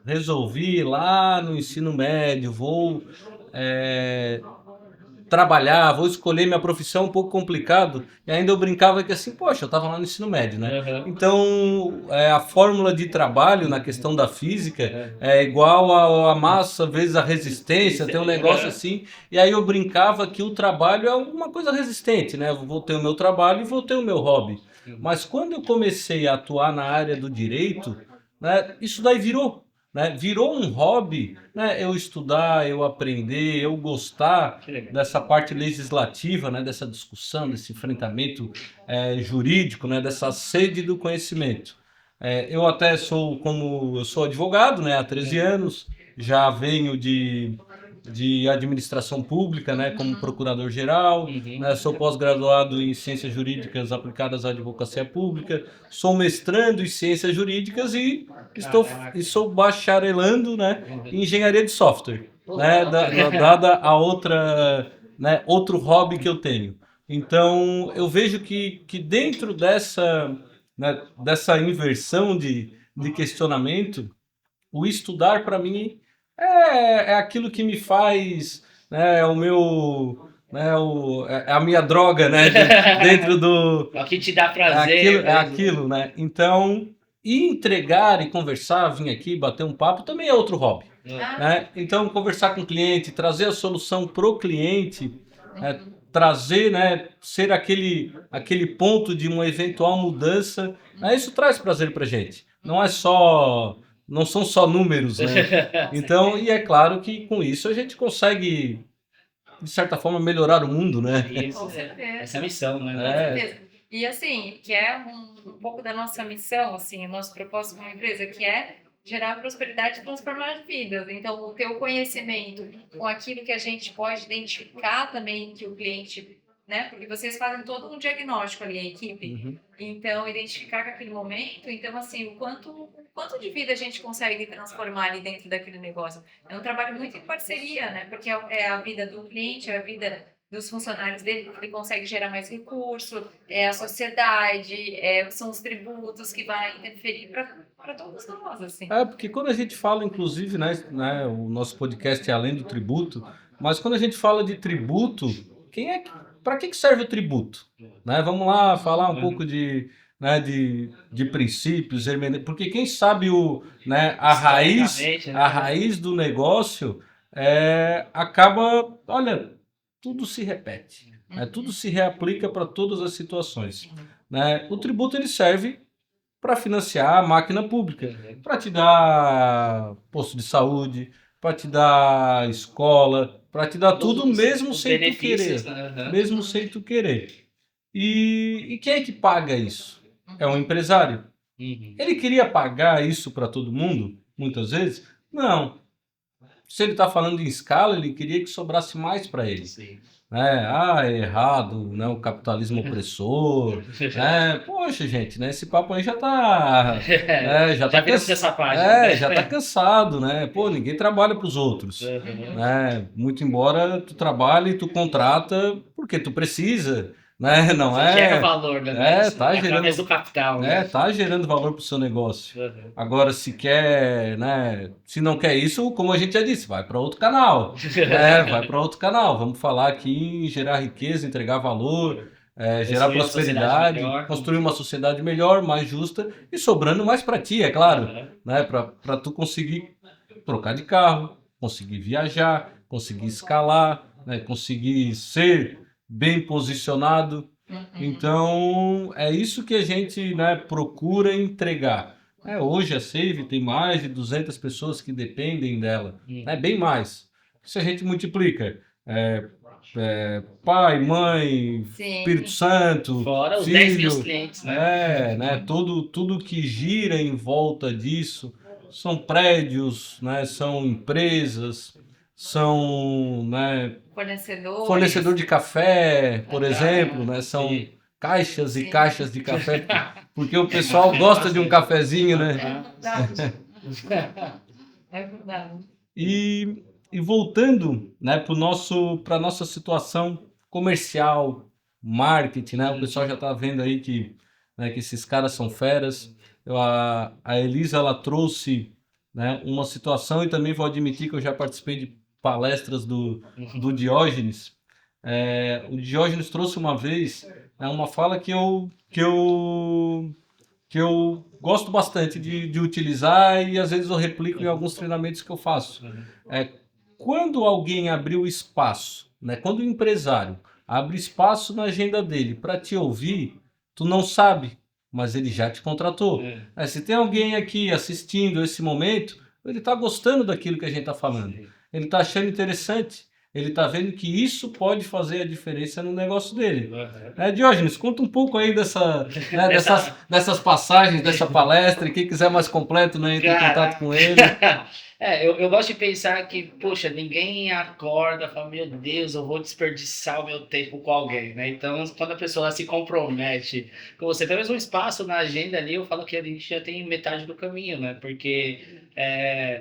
resolvi lá no ensino médio, vou trabalhar, vou escolher minha profissão, um pouco complicado, e ainda eu brincava que assim, poxa, eu estava lá no ensino médio, né? Uhum. Então, a fórmula de trabalho na questão da física é igual a massa vezes a resistência, tem um negócio assim, e aí eu brincava que o trabalho é uma coisa resistente, né? Eu vou ter o meu trabalho e vou ter o meu hobby. Mas quando eu comecei a atuar na área do direito, né, isso daí virou. Né? Virou um hobby, né? Eu estudar, eu aprender, eu gostar dessa parte legislativa, né? Dessa discussão, desse enfrentamento jurídico, né? Dessa sede do conhecimento. Eu até eu sou advogado, né? Há 13 anos, já venho de administração pública, né? Como procurador-geral, né? Sou pós-graduado em ciências jurídicas aplicadas à advocacia pública, sou mestrando em ciências jurídicas e sou bacharelando, né? Em engenharia de software, né? Dada a outra, né? Outro hobby que eu tenho. Então, eu vejo que dentro dessa, né? Dessa inversão de questionamento, o estudar para mim é aquilo que me faz, né, o meu, né, é a minha droga, né, dentro do... É o que te dá prazer. É aquilo, né? Então, entregar e conversar, vir aqui, bater um papo, também é outro hobby. Né? Então, conversar com o cliente, trazer a solução pro cliente, trazer, né, ser aquele ponto de uma eventual mudança, né, isso traz prazer para gente. Não são só números, né? Então, e é claro que com isso a gente consegue, de certa forma, melhorar o mundo, né? Isso, Com certeza. essa é a missão, né? Com certeza. E assim, que é um pouco da nossa missão, assim, o nosso propósito como empresa, que é gerar prosperidade e transformar vidas. Então, o teu conhecimento com aquilo que a gente pode identificar também que o cliente, né? Porque vocês fazem todo um diagnóstico ali, a equipe. Então, identificar com aquele momento, então, assim, o quanto de vida a gente consegue transformar ali dentro daquele negócio. É um trabalho muito em parceria, né? Porque é a vida do cliente, é a vida dos funcionários dele, ele consegue gerar mais recurso, é a sociedade, são os tributos que vai interferir para todos nós, assim. Porque quando a gente fala, inclusive, né, o nosso podcast é além do tributo, mas quando a gente fala de tributo, para que serve o tributo? Né? Vamos lá falar um pouco né, de princípios, porque quem sabe né, Historicamente, né? a raiz do negócio acaba, olha, tudo se repete, né? Tudo se reaplica para todas as situações. Né? O tributo ele serve para financiar a máquina pública, para te dar posto de saúde, para te dar escola, para te dar tudo mesmo Os sem tu benefícios, querer, né? mesmo sem tu querer. E quem é que paga isso? É um empresário. Ele queria pagar isso para todo mundo, muitas vezes? Não. Se ele está falando em escala, ele queria que sobrasse mais para ele. Sim. É errado, né? O capitalismo opressor. Poxa, gente, né? Esse papo aí já tá. Já tá viramos essa página, né? já tá cansado, né? Pô, ninguém trabalha para os outros. Né? Muito embora tu trabalhe, tu contrata porque tu precisa. Né? Não Você é. gera valor, né? Tá gerando, através do capital, né? tá gerando valor para o seu negócio. Agora, se quer, né? Se não quer isso, como a gente já disse, vai para outro canal. Vai para outro canal. Vamos falar aqui em gerar riqueza, entregar valor, gerar Construir uma sociedade prosperidade, melhor. construir uma sociedade melhor, mais justa e sobrando mais para ti, é claro. Né? Para tu conseguir trocar de carro, conseguir viajar, conseguir escalar, né? Conseguir ser bem posicionado. Então, é isso que a gente, né, procura entregar. Hoje a Save tem mais de 200 pessoas que dependem dela, bem mais. Se a gente multiplica, pai, mãe, Sim. Espírito Santo, Fora os filho, 10 mil clientes, né? tudo que gira em volta disso são prédios, né, são empresas, são, né, fornecedor de café, por exemplo, né? São caixas e caixas de café, porque o pessoal gosta de um cafezinho, né? É verdade. E voltando, né, para nossa situação comercial, marketing, né? O pessoal já está vendo aí né, que esses caras são feras. A Elisa, ela trouxe, né, uma situação, e também vou admitir que eu já participei de palestras do Diógenes. O Diógenes trouxe uma vez, uma fala que eu gosto bastante de utilizar, e às vezes eu replico em alguns treinamentos que eu faço. Quando alguém abriu espaço, né, quando o empresário abre espaço na agenda dele para te ouvir, tu não sabe, mas ele já te contratou. Se tem alguém aqui assistindo esse momento, ele está gostando daquilo que a gente está falando. Ele está achando interessante. Ele está vendo que isso pode fazer a diferença no negócio dele. Diógenes, conta um pouco aí dessas passagens, dessa palestra. E quem quiser mais completo, né, entre em contato com ele. Eu gosto de pensar que, poxa, ninguém acorda e fala, meu Deus, eu vou desperdiçar o meu tempo com alguém, né? Então, quando a pessoa se compromete com você, tem mesmo um espaço na agenda ali, eu falo que a gente já tem metade do caminho, né? Porque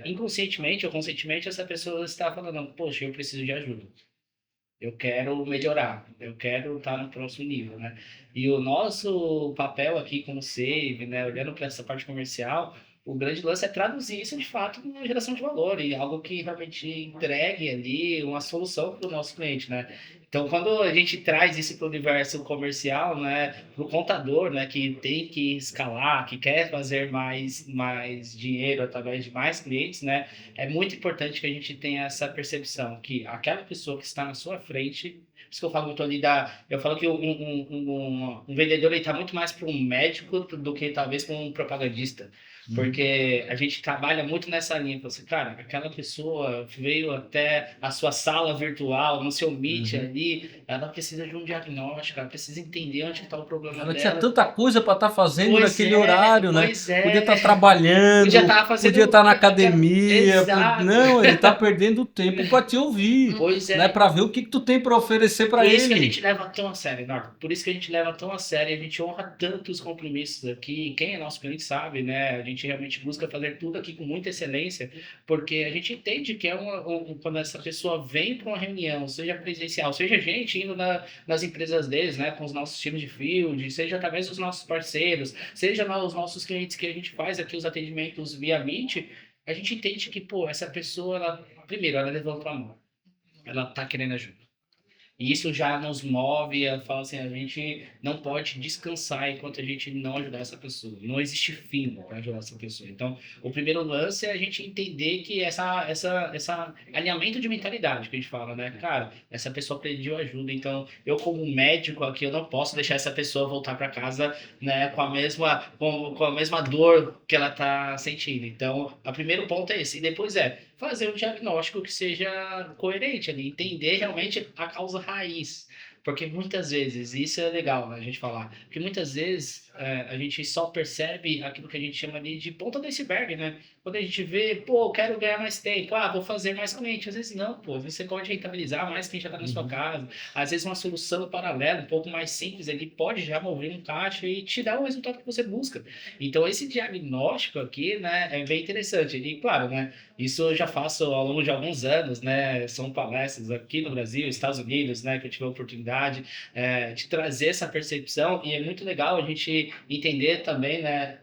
inconscientemente ou conscientemente essa pessoa está falando, poxa, eu preciso de ajuda. Eu quero melhorar, eu quero estar no próximo nível, né? E o nosso papel aqui como Save, né, olhando para essa parte comercial, o grande lance é traduzir isso de fato numa geração de valor e algo que realmente entregue ali uma solução para o nosso cliente, né? Então, quando a gente traz isso para o universo comercial, né, para o contador, né, que tem que escalar, que quer fazer mais dinheiro através de mais clientes, né, é muito importante que a gente tenha essa percepção que aquela pessoa que está na sua frente isso que eu falo muito ali eu falo que um vendedor ele tá muito mais para um médico do que talvez para um propagandista. Porque a gente trabalha muito nessa linha. Fala assim, cara, aquela pessoa veio até a sua sala virtual, no seu Meet Uhum. ali, ela precisa de um diagnóstico, ela precisa entender onde está o problema Ela tinha dela. tanta coisa para estar fazendo Pois naquele é, horário, né? pois Podia estar é. Podia trabalhando, estar podia fazendo estar na aquela. academia. Exato. Não, ele está perdendo tempo para te ouvir, Pois né? é. Para ver o que tu tem para oferecer para Por isso que a ele. gente leva tão a sério, Norton. Por isso que a gente leva tão a sério, a gente honra tantos compromissos aqui. Quem é nosso cliente sabe, né? A gente realmente busca fazer tudo aqui com muita excelência, porque a gente entende que quando essa pessoa vem para uma reunião, seja presencial, seja a gente indo nas empresas deles, né? Com os nossos times de field, seja através dos nossos parceiros, seja os nossos clientes que a gente faz aqui os atendimentos via Meet, a gente entende que, pô, essa pessoa, primeiro, ela levantou a mão, ela tá querendo ajuda. E isso já nos move a falar assim, a gente não pode descansar enquanto a gente não ajudar essa pessoa. Não existe fim para ajudar essa pessoa. Então, o primeiro lance é a gente entender que essa alinhamento de mentalidade que a gente fala, né? Cara, essa pessoa pediu ajuda, então eu como médico aqui, eu não posso deixar essa pessoa voltar para casa, né, com a mesma dor que ela tá sentindo. Então, o primeiro ponto é esse. E depois fazer um diagnóstico que seja coerente ali, entender realmente a causa raiz. Porque muitas vezes, isso é legal, né, a gente falar, porque muitas vezes a gente só percebe aquilo que a gente chama ali de ponta do iceberg, né? Quando a gente vê, pô, quero ganhar mais tempo, vou fazer mais cliente. Às vezes não, pô, você pode rentabilizar mais quem já está na sua casa. Às vezes uma solução paralela, um pouco mais simples, ele pode já mover um caixa e te dar o resultado que você busca. Então, esse diagnóstico aqui, né, é bem interessante. E, claro, né, isso eu já faço ao longo de alguns anos, né? São palestras aqui no Brasil, Estados Unidos, né? Que eu tive a oportunidade de trazer essa percepção e é muito legal a gente entender também, né?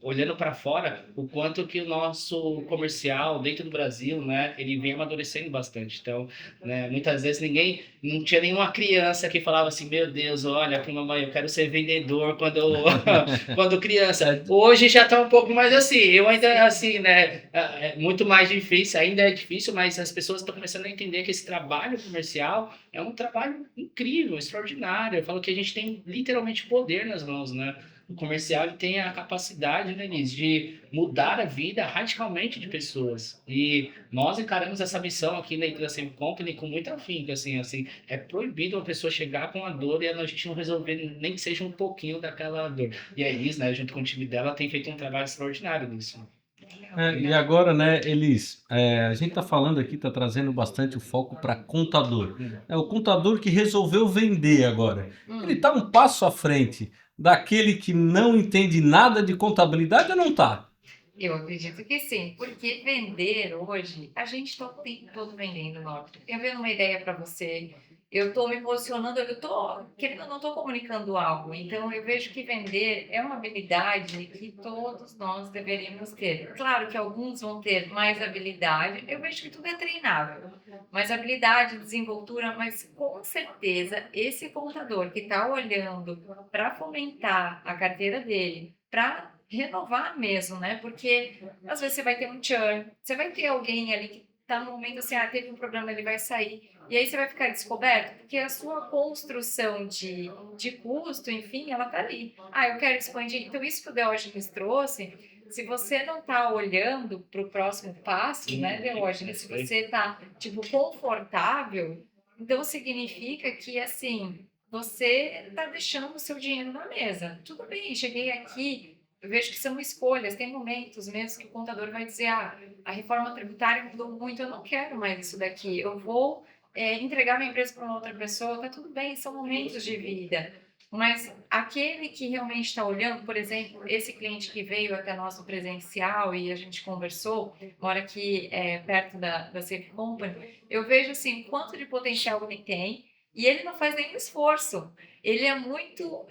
Olhando para fora, o quanto que o nosso comercial dentro do Brasil, né? Ele vem amadurecendo bastante. Então, né? Muitas vezes não tinha nenhuma criança que falava assim, meu Deus, olha, para mamãe, eu quero ser vendedor quando criança. Hoje já está um pouco mais assim. Eu ainda assim, né? É muito mais difícil, ainda é difícil, mas as pessoas estão começando a entender que esse trabalho comercial é um trabalho incrível, extraordinário. Eu falo que a gente tem literalmente poder nas mãos, né? O comercial ele tem a capacidade, né, Liz, de mudar a vida radicalmente de pessoas. E nós encaramos essa missão aqui dentro da Same Company com muito afinco, assim, é proibido uma pessoa chegar com a dor e a gente não resolver nem que seja um pouquinho daquela dor. E a Liz, né, junto com o time dela, tem feito um trabalho extraordinário nisso. E agora, né, Elis, a gente está falando aqui, está trazendo bastante o foco para contador. É o contador que resolveu vender agora. Ele está um passo à frente daquele que não entende nada de contabilidade ou não está? Eu acredito que sim, porque vender hoje, a gente está o tempo todo vendendo, Norton. Eu vendo uma ideia para você, eu estou me posicionando, eu estou, querendo ou não, estou comunicando algo. Então, eu vejo que vender é uma habilidade que todos nós deveríamos ter. Claro que alguns vão ter mais habilidade, eu vejo que tudo é treinável. Mais habilidade, desenvoltura, mas com certeza esse contador que está olhando para fomentar a carteira dele, para renovar mesmo, né? Porque às vezes você vai ter um churn, você vai ter alguém ali que tá no momento assim, teve um problema, ele vai sair. E aí você vai ficar descoberto, porque a sua construção de custo, enfim, ela tá ali. Eu quero expandir. Então, isso que o Diógenes trouxe, se você não tá olhando para o próximo passo, né, Diógenes? Se você tá, tipo, confortável, então significa que, assim, você tá deixando o seu dinheiro na mesa. Tudo bem, cheguei aqui, eu vejo que são escolhas, tem momentos mesmo que o contador vai dizer, a reforma tributária mudou muito, eu não quero mais isso daqui, eu vou entregar minha empresa para uma outra pessoa, tá tudo bem, são momentos de vida. Mas aquele que realmente está olhando, por exemplo, esse cliente que veio até nós no presencial e a gente conversou, mora aqui perto da Safe Company, eu vejo assim, o quanto de potencial ele tem e ele não faz nenhum esforço. Ele é muito,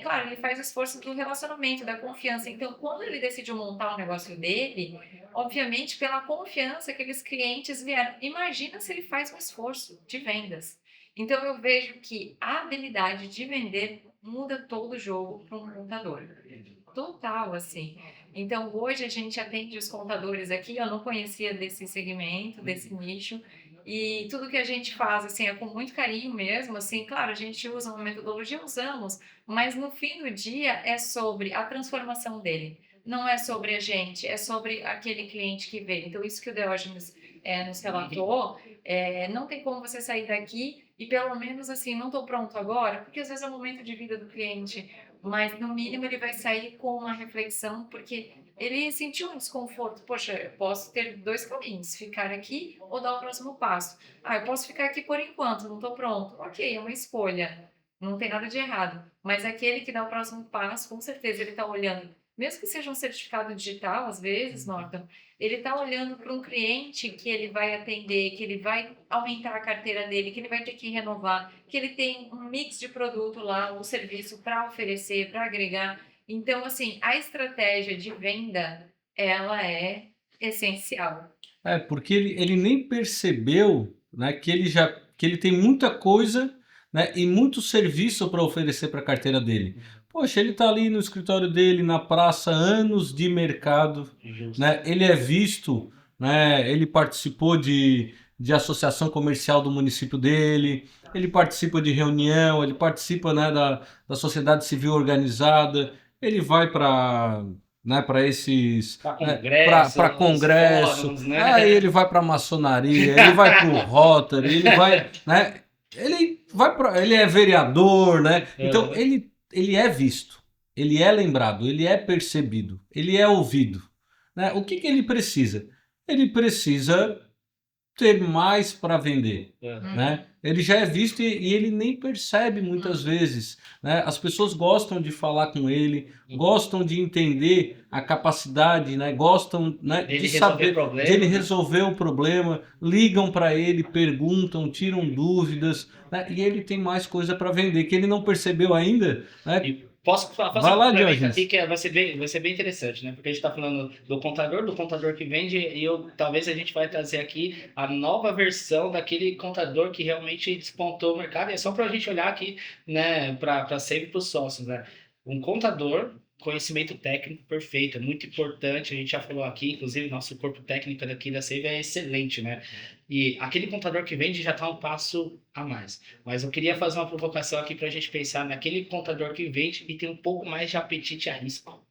claro, ele faz o esforço do relacionamento, da confiança. Então, quando ele decidiu montar o negócio dele, obviamente, pela confiança que aqueles clientes vieram. Imagina se ele faz um esforço de vendas. Então, eu vejo que a habilidade de vender muda todo o jogo para um contador. Total, assim. Então, hoje a gente atende os contadores aqui, eu não conhecia desse segmento, desse nicho, E tudo que a gente faz, assim, é com muito carinho mesmo, assim, claro, a gente usa uma metodologia, usamos, mas no fim do dia é sobre a transformação dele. Não é sobre a gente, é sobre aquele cliente que veio. Então, isso que o Diógenes nos relatou, não tem como você sair daqui e pelo menos assim, não estou pronto agora, porque às vezes é o momento de vida do cliente, mas no mínimo ele vai sair com uma reflexão, porque ele sentiu um desconforto. Poxa, eu posso ter dois caminhos, ficar aqui ou dar o próximo passo. Ah, eu posso ficar aqui por enquanto, não estou pronto. Ok, é uma escolha, não tem nada de errado. Mas aquele que dá o próximo passo, com certeza ele está olhando, mesmo que seja um certificado digital, às vezes, Norton, ele está olhando para um cliente que ele vai atender, que ele vai aumentar a carteira dele, que ele vai ter que renovar, que ele tem um mix de produto lá, um serviço para oferecer, para agregar. Então, assim, a estratégia de venda, ela é essencial. Porque ele nem percebeu, né, que ele tem muita coisa, né, e muito serviço para oferecer para a carteira dele. Poxa, ele está ali no escritório dele, na praça, anos de mercado, Justo. né? Ele é visto, né? Ele participou de associação comercial do município dele, ele participa de reunião, ele participa, né, da sociedade civil organizada, ele vai para, né, para esses, Para né, congresso, para congresso, fóruns, né? aí ele vai para maçonaria, ele vai para o Rotary, ele vai, né, ele é vereador, né? Então ele é visto, ele é lembrado, ele é percebido, ele é ouvido, né? O que ele precisa? Ele precisa ter mais para vender, né? Ele já é visto e ele nem percebe muitas vezes, né? As pessoas gostam de falar com ele, gostam de entender a capacidade, né? Gostam, né, Ele de resolver saber problema, dele né? resolver o problema, ligam para ele, perguntam, tiram dúvidas, né? E ele tem mais coisa para vender que ele não percebeu ainda, né? E posso fazer Vai um lá, complemento Diógenes. aqui que vai ser bem interessante, né? Porque a gente está falando do contador que vende, e talvez a gente vai trazer aqui a nova versão daquele contador que realmente despontou o mercado. E é só para a gente olhar aqui, né, para sempre para os sócios, né? Um contador, conhecimento técnico perfeito, é muito importante. A gente já falou aqui, inclusive, nosso corpo técnico daqui da Save é excelente, né? E aquele contador que vende já está um passo a mais. Mas eu queria fazer uma provocação aqui para a gente pensar naquele contador que vende e tem um pouco mais de apetite a risco.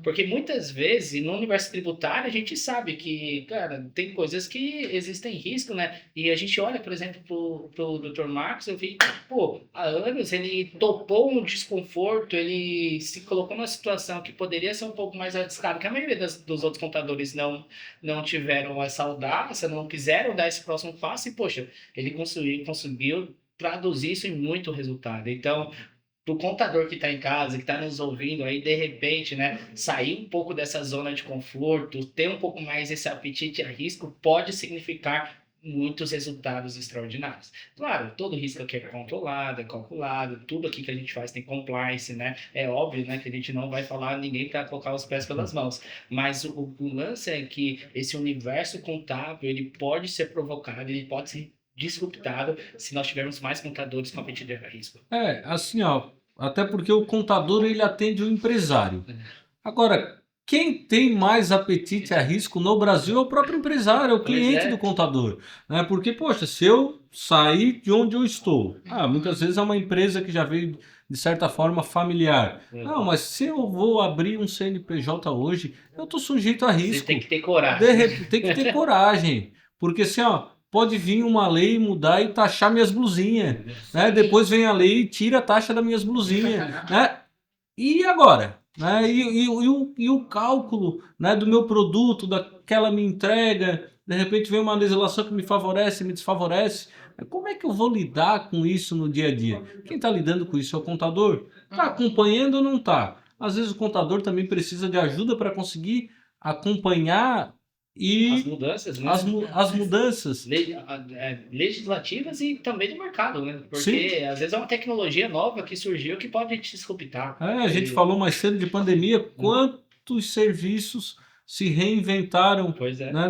Porque muitas vezes, no universo tributário, a gente sabe que, cara, tem coisas que existem risco, né? E a gente olha, por exemplo, pro Dr. Marcos, eu vi, pô, há anos ele topou um desconforto, ele se colocou numa situação que poderia ser um pouco mais arriscada, que a maioria dos outros contadores não tiveram essa audácia, não quiseram dar esse próximo passo, e, poxa, ele conseguiu traduzir isso em muito resultado. Então, do contador que está em casa, que está nos ouvindo aí, de repente, né, sair um pouco dessa zona de conforto, ter um pouco mais esse apetite a risco, pode significar muitos resultados extraordinários. Claro, todo risco aqui é controlado, é calculado, tudo aqui que a gente faz tem compliance, né? É óbvio, né, que a gente não vai falar ninguém para colocar os pés pelas mãos, mas o lance é que esse universo contábil, ele pode ser provocado, ele pode ser disruptado se nós tivermos mais contadores com apetite a risco. Assim, ó, até porque o contador ele atende o empresário. Agora, quem tem mais apetite a risco no Brasil é o próprio empresário, é o Pois cliente é. do contador, né? Porque, poxa, se eu sair de onde eu estou, muitas vezes é uma empresa que já veio de certa forma familiar. Não, mas se eu vou abrir um CNPJ hoje, eu estou sujeito a Você risco. tem que ter coragem. Tem que ter coragem, porque assim, ó, pode vir uma lei mudar e taxar minhas blusinhas, né? Depois vem a lei e tira a taxa das minhas blusinhas, né? E agora? Né? E o cálculo, né, do meu produto, daquela minha entrega, de repente vem uma legislação que me favorece, me desfavorece. Como é que eu vou lidar com isso no dia a dia? Quem está lidando com isso é o contador. Está acompanhando ou não está? Às vezes o contador também precisa de ajuda para conseguir acompanhar As mudanças, né? as mudanças. Legislativas e também do mercado, né? Porque às vezes é uma tecnologia nova que surgiu que pode te disruptar. A gente falou mais cedo de pandemia, quantos serviços se reinventaram, Pois é. né,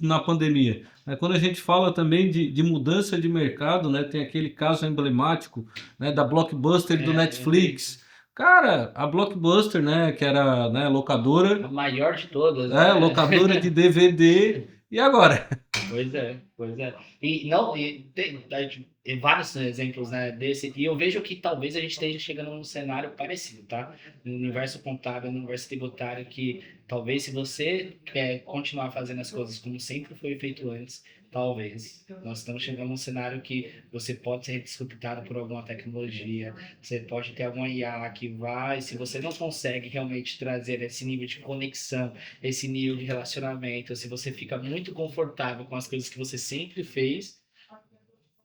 na pandemia. Quando a gente fala também de mudança de mercado, né, tem aquele caso emblemático, né, da Blockbuster do Netflix. Cara, a Blockbuster, né, que era, né, locadora, A maior de todas. Né? locadora de DVD, E agora? Pois é, pois é. E não, tem vários exemplos, né, desse, e eu vejo que talvez a gente esteja chegando num cenário parecido, tá? No universo contábil, no universo tributário, que talvez se você quer continuar fazendo as coisas como sempre foi feito antes, talvez nós estamos chegando num cenário que você pode ser disruptado por alguma tecnologia, você pode ter alguma IA que vai, se você não consegue realmente trazer esse nível de conexão, esse nível de relacionamento, se você fica muito confortável com as coisas que você sempre fez,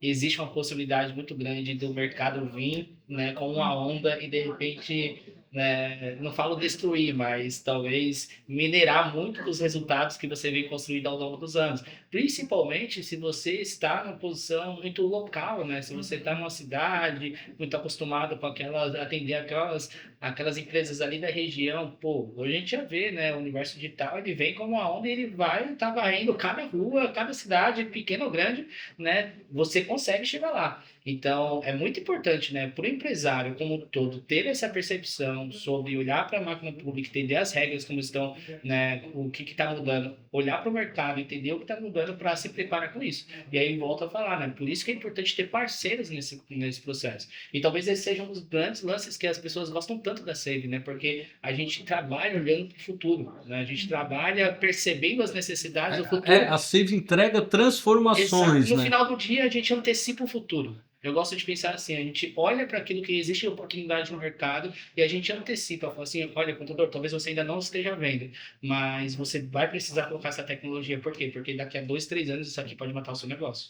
existe uma possibilidade muito grande do mercado vir, né, com uma onda e de repente, né, não falo destruir, mas talvez minerar muito dos resultados que você vem construindo ao longo dos anos. Principalmente se você está numa posição muito local, né? Se você está numa cidade muito acostumado com aquelas, atender aquelas empresas ali da região, pô, hoje a gente já vê, né? O universo digital, ele vem como uma onda e ele vai estar varrendo cada rua, cada cidade, pequena ou grande, né? Você consegue chegar lá. Então, é muito importante, né, para o empresário como um todo ter essa percepção sobre olhar para a máquina pública, entender as regras como estão, né, o que está mudando, olhar para o mercado, entender o que está mudando para se preparar com isso. E aí volta a falar, né, por isso que é importante ter parceiros nesse processo. E talvez esse seja um dos grandes lances que as pessoas gostam tanto da Save, né, porque a gente trabalha olhando para o futuro, né, a gente trabalha percebendo as necessidades do futuro. A Save entrega transformações, Exato. No né? final do dia, a gente antecipa o futuro. Eu gosto de pensar assim, a gente olha para aquilo que existe de oportunidade no mercado e a gente antecipa, fala assim, olha, contador, talvez você ainda não esteja vendo, mas você vai precisar colocar essa tecnologia. Por quê? Porque daqui a 2, 3 anos isso aqui pode matar o seu negócio.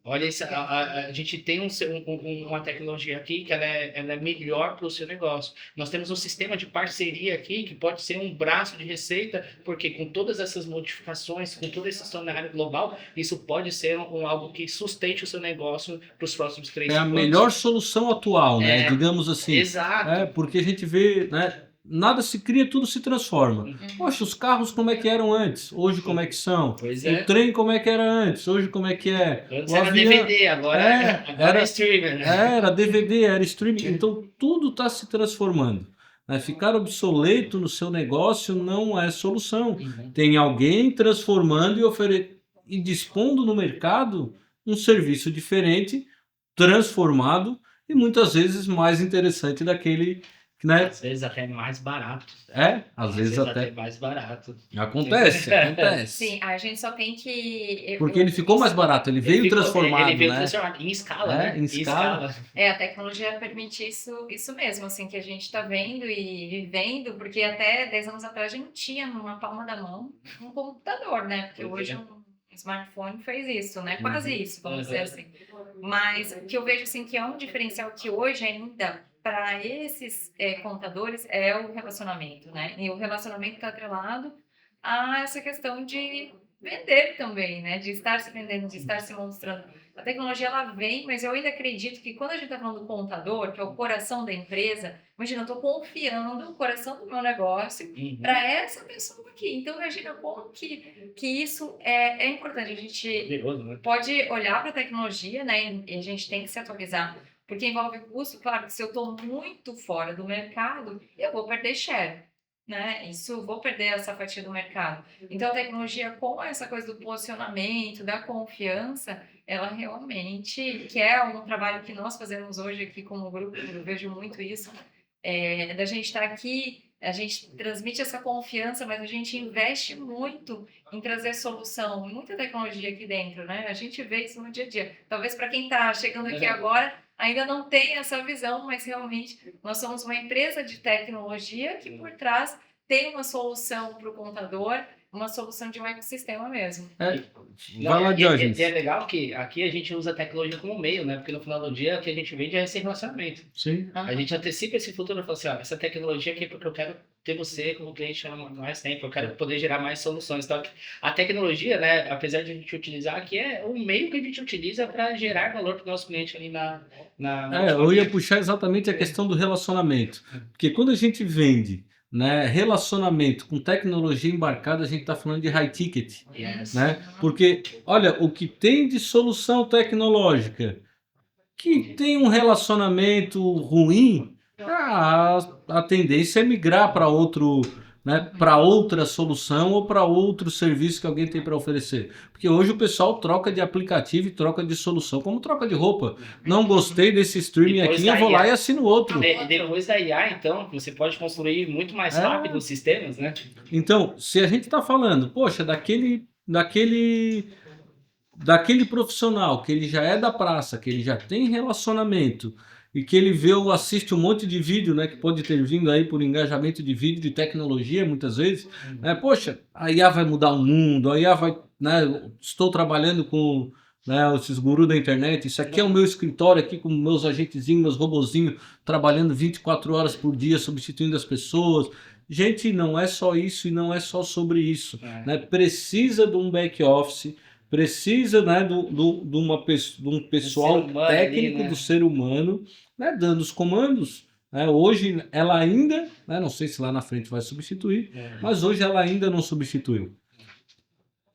Olha, a gente tem uma tecnologia aqui que ela é melhor para o seu negócio. Nós temos um sistema de parceria aqui que pode ser um braço de receita, porque com todas essas modificações, com todo esse cenário global, isso pode ser algo que sustente o seu negócio para os próximos 3, É a 5 anos. melhor solução atual, né? É, Digamos assim. Exato. Porque a gente vê, né? Nada se cria, tudo se transforma. Poxa, os carros como é que eram antes? Hoje como é que são? Pois O é. trem como é que era antes? Hoje como é que é? Antes O era avião- DVD, agora era- é streaming. Né? Era DVD, era streaming. Então tudo está se transformando. Né? Ficar obsoleto no seu negócio não é solução. Uhum. Tem alguém transformando e dispondo no mercado um serviço diferente, transformado e muitas vezes mais interessante daquele, né? Às vezes até mais barato. Às vezes até mais barato. acontece. Sim, a gente só tem que. Porque ele ficou mais barato, ele veio transformado, Ele veio né? transformado em escala, né? Em escala. A tecnologia permite isso mesmo, assim, que a gente está vendo e vivendo, porque até 10 anos atrás a gente tinha numa palma da mão um computador, né? Porque hoje um smartphone fez isso, né? Quase isso, vamos dizer assim. Mas o que eu vejo, assim, que é um diferencial que hoje ainda, para esses contadores, é o relacionamento, né? E o relacionamento está atrelado a essa questão de vender também, né? De estar se vendendo, de estar se mostrando. A tecnologia, ela vem, mas eu ainda acredito que quando a gente está falando do contador, que é o coração da empresa, imagina, eu estou confiando o coração do meu negócio para essa pessoa aqui. Então, imagina como que isso é importante. A gente pode olhar para a tecnologia, né? E a gente tem que se atualizar, porque envolve custo. Claro que se eu estou muito fora do mercado, eu vou perder share. Né? Isso, vou perder essa fatia do mercado. Então, a tecnologia, com essa coisa do posicionamento, da confiança, ela realmente, que é um trabalho que nós fazemos hoje aqui como grupo, eu vejo muito isso, da gente estar aqui, a gente transmite essa confiança, mas a gente investe muito em trazer solução, muita tecnologia aqui dentro, né? A gente vê isso no dia a dia. Talvez para quem está chegando aqui agora, ainda não tem essa visão, mas realmente nós somos uma empresa de tecnologia que por trás tem uma solução para o contador, uma solução de um ecossistema mesmo. Vai lá, Diógenes. E é legal que aqui a gente usa a tecnologia como meio, né? Porque no final do dia o que a gente vende é esse relacionamento. Sim. A gente antecipa esse futuro e fala assim, ó, essa tecnologia aqui é porque eu quero ter você como cliente há mais tempo, eu quero poder gerar mais soluções. Então, a tecnologia, né, apesar de a gente utilizar aqui, é o meio que a gente utiliza para gerar valor para o nosso cliente ali eu ia puxar exatamente a questão do relacionamento. Porque quando a gente vende, né, relacionamento com tecnologia embarcada, a gente está falando de high ticket. Né? Porque, olha, o que tem de solução tecnológica que tem um relacionamento ruim, a tendência é migrar para outro né, para outra solução ou para outro serviço que alguém tem para oferecer. Porque hoje o pessoal troca de aplicativo e troca de solução, como troca de roupa. Não gostei desse streaming Depois aqui, da eu vou lá IA. e assino outro. Depois da IA, então, você pode construir muito mais rápido os sistemas, né? Então, se a gente está falando, poxa, daquele profissional que ele já é da praça, que ele já tem relacionamento e que ele vê ou assiste um monte de vídeo, né, que pode ter vindo aí por engajamento de vídeo, de tecnologia, muitas vezes, né, poxa, a IA vai mudar o mundo, a IA vai, né, estou trabalhando com, né, esses gurus da internet, isso aqui é o meu escritório aqui com meus agentezinhos, meus robozinhos, trabalhando 24 horas por dia, substituindo as pessoas. Gente, não é só isso e não é só sobre isso, né? Precisa de um back office, precisa, né, de um pessoal humano técnico, ali, né? do ser humano, né, dando os comandos. Né? Hoje ela ainda, né, não sei se lá na frente vai substituir, mas hoje ela ainda não substituiu.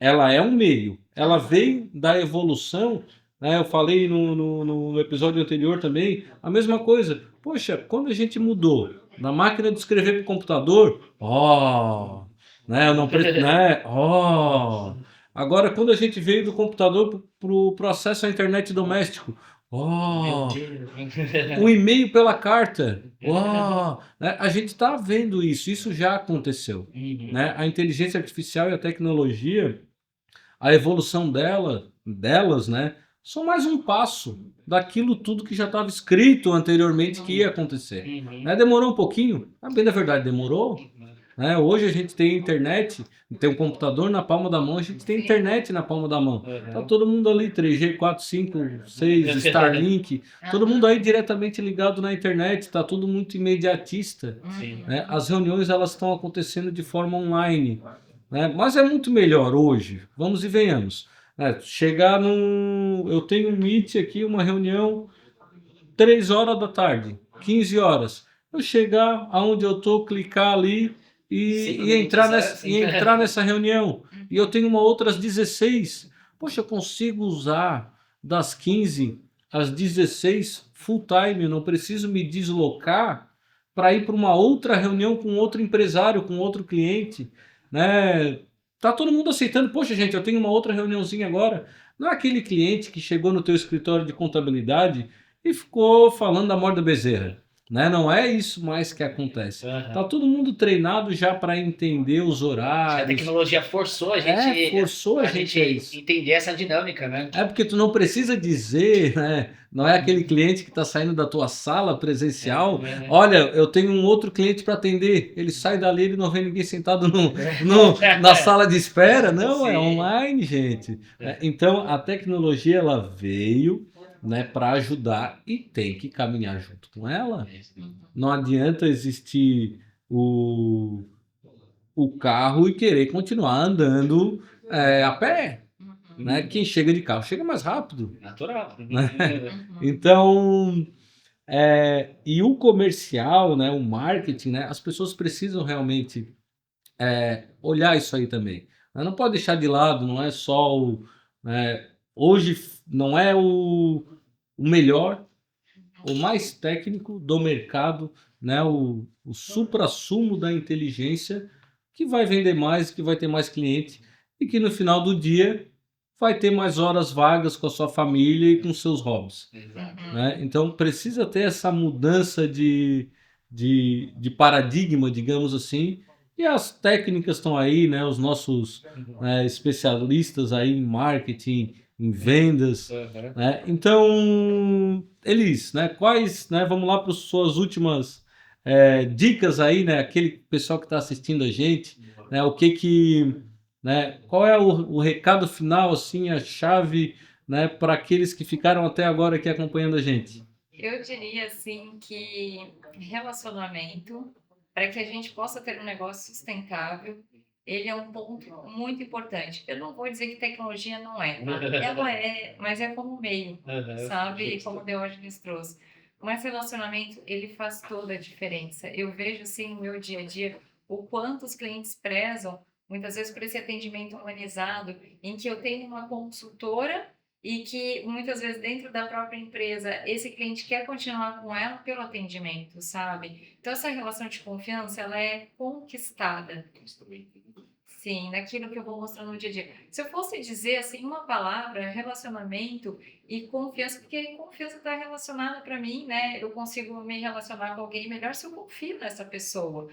Ela é um meio, ela veio da evolução, né? Eu falei no episódio anterior também, a mesma coisa. Poxa, quando a gente mudou da máquina de escrever para o computador, né? Eu não, né? Agora, quando a gente veio do computador para o acesso à internet doméstico, Meu Deus. um e-mail pela carta, né? A gente está vendo isso já aconteceu, né? A inteligência artificial e a tecnologia, a evolução delas, né, são mais um passo daquilo tudo que já estava escrito anteriormente que ia acontecer. Né? Demorou um pouquinho, a bem da verdade demorou. Né? Hoje a gente tem internet, tem um computador na palma da mão, a gente tem internet na palma da mão. Tá todo mundo ali, 3G, 4, 5, 6, Starlink, todo mundo aí diretamente ligado na internet, tá tudo muito imediatista. Né? As reuniões elas estão acontecendo de forma online. Né? Mas é muito melhor hoje, vamos e venhamos. Chegar num. Eu tenho um Meet aqui, uma reunião, 3 horas da tarde, 15 horas. Eu chegar aonde eu estou, clicar ali e entrar nessa reunião. E eu tenho uma outra às 16. Poxa, eu consigo usar das 15 às 16 full time, eu não preciso me deslocar para ir para uma outra reunião com outro empresário, com outro cliente. Né? Tá todo mundo aceitando. Poxa, gente, eu tenho uma outra reuniãozinha agora. Não é aquele cliente que chegou no teu escritório de contabilidade e ficou falando da morte da bezerra. Né? Não é isso mais que acontece. Tá todo mundo treinado já para entender os horários. A tecnologia forçou a gente, forçou a gente a isso. entender essa dinâmica, né? É porque tu não precisa dizer, né? Não é aquele cliente que está saindo da tua sala presencial. Olha, eu tenho um outro cliente para atender. Ele sai dali, ele não vê ninguém sentado na sala de espera. Não, é online, gente. Então, a tecnologia ela veio, né, para ajudar e tem que caminhar junto com ela. Não adianta existir o carro e querer continuar andando a pé. Né? Quem chega de carro chega mais rápido. Natural. Né? Então, e o comercial, né, o marketing, né, as pessoas precisam realmente olhar isso aí também. Não pode deixar de lado, não é só hoje não é o melhor, o mais técnico do mercado, né, o suprassumo da inteligência que vai vender mais, que vai ter mais cliente e que no final do dia vai ter mais horas vagas com a sua família e com seus hobbies. Né? Então precisa ter essa mudança de paradigma, digamos assim, e as técnicas estão aí, né? Os nossos especialistas aí em marketing, em vendas. Né? Então, Elis, né? Quais, né? Vamos lá para as suas últimas dicas aí, né? Aquele pessoal que está assistindo a gente, né? O que né? Qual é o recado final, assim, a chave, né, para aqueles que ficaram até agora aqui acompanhando a gente? Eu diria assim que relacionamento, para que a gente possa ter um negócio sustentável, ele é um ponto muito importante. Eu não vou dizer que tecnologia não é, tá? Ela é, mas é como meio, sabe? Como o Diógenes trouxe. Mas relacionamento, ele faz toda a diferença. Eu vejo, assim, no meu dia a dia, o quanto os clientes prezam, muitas vezes, por esse atendimento humanizado, em que eu tenho uma consultora e que muitas vezes dentro da própria empresa esse cliente quer continuar com ela pelo atendimento, sabe? Então essa relação de confiança, ela é conquistada. Sim, naquilo que eu vou mostrar no dia a dia. Se eu fosse dizer assim uma palavra, relacionamento e confiança, porque confiança está relacionada para mim, né? Eu consigo me relacionar com alguém melhor se eu confio nessa pessoa.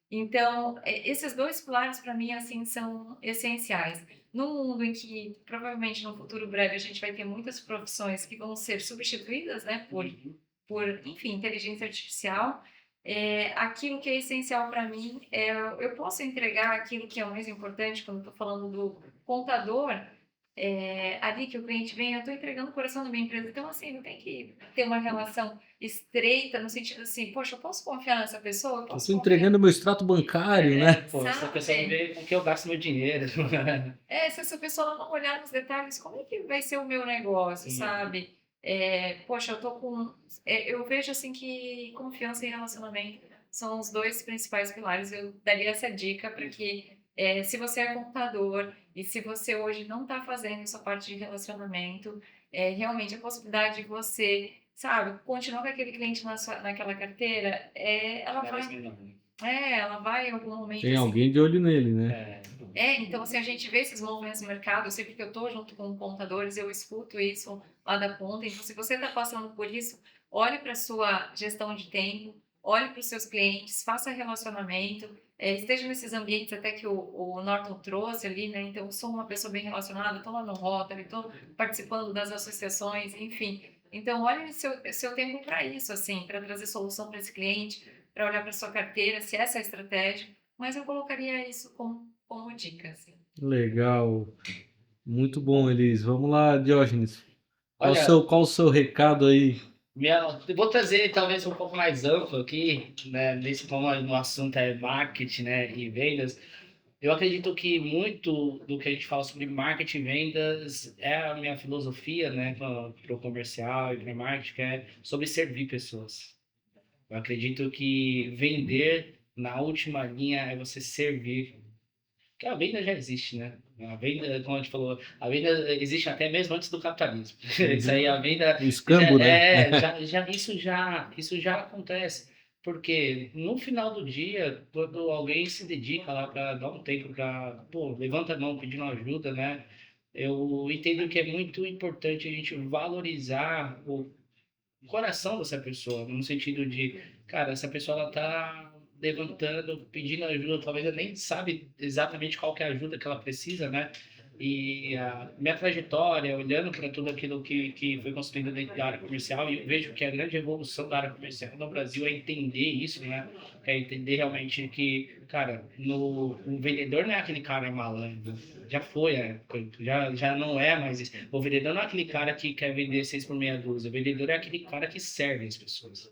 Então, esses dois pilares para mim assim são essenciais. No mundo em que provavelmente no futuro breve a gente vai ter muitas profissões que vão ser substituídas, né, por enfim, inteligência artificial, aquilo que é essencial para mim é eu posso entregar aquilo que é o mais importante quando estou falando do contador, ali que o cliente vem, eu estou entregando o coração da minha empresa. Então, assim, não tem que ter uma relação estreita no sentido assim, poxa, eu posso confiar nessa pessoa? Eu Eu posso estou confiar, entregando meu extrato bancário, né? Pô, essa pessoa sabe? vê com que eu gasto meu dinheiro. Se essa pessoa não olhar nos detalhes, como é que vai ser o meu negócio, sabe? Poxa, eu tô com. Eu vejo assim que confiança e relacionamento são os dois principais pilares. Eu daria essa dica para que, se você é contador e se você hoje não está fazendo essa parte de relacionamento, realmente a possibilidade de você, sabe, continuar com aquele cliente naquela carteira, Parece menor, né? ela vai em algum momento Tem assim. alguém de olho nele, né? Então, assim, a gente vê esses movimentos no mercado, eu sei porque eu estou junto com contadores, eu escuto isso lá da ponta. Então, se você está passando por isso, olhe para a sua gestão de tempo, olhe para os seus clientes, faça relacionamento, esteja nesses ambientes até que o Norton trouxe ali, né? Então, eu sou uma pessoa bem relacionada, estou lá no Rotary, estou participando das associações, enfim. Então, olhe seu tempo para isso, assim, para trazer solução para esse cliente, para olhar para sua carteira, se essa é a estratégia. Mas eu colocaria isso como dica, assim. Legal. Muito bom, Elis. Vamos lá, Diógenes. Olha, Qual o seu recado aí? eu vou trazer talvez um pouco mais amplo aqui, né? Nesse como no assunto é marketing, né, e vendas. Eu acredito que muito do que a gente fala sobre marketing e vendas é a minha filosofia, né, para o comercial e para marketing, que é sobre servir pessoas. Eu acredito que vender, na última linha, é você servir. Porque a venda já existe, né? A venda, como a gente falou, a venda existe até mesmo antes do capitalismo. Isso aí, a venda O escambo, né? isso já acontece. Porque no final do dia, quando alguém se dedica lá para dar um tempo para, pô, levanta a mão pedindo ajuda, né? Eu entendo que é muito importante a gente valorizar o coração dessa pessoa, no sentido de, cara, essa pessoa ela tá levantando, pedindo ajuda, talvez ela nem sabe exatamente qual que é a ajuda que ela precisa, né? E a minha trajetória, olhando para tudo aquilo que foi construído dentro da área comercial, e eu vejo que a grande evolução da área comercial no Brasil é entender isso, né? É entender realmente que, cara, o vendedor não é aquele cara malandro, já foi, já não é mais isso. O vendedor não é aquele cara que quer vender 6 por meia dúzia, o vendedor é aquele cara que serve as pessoas.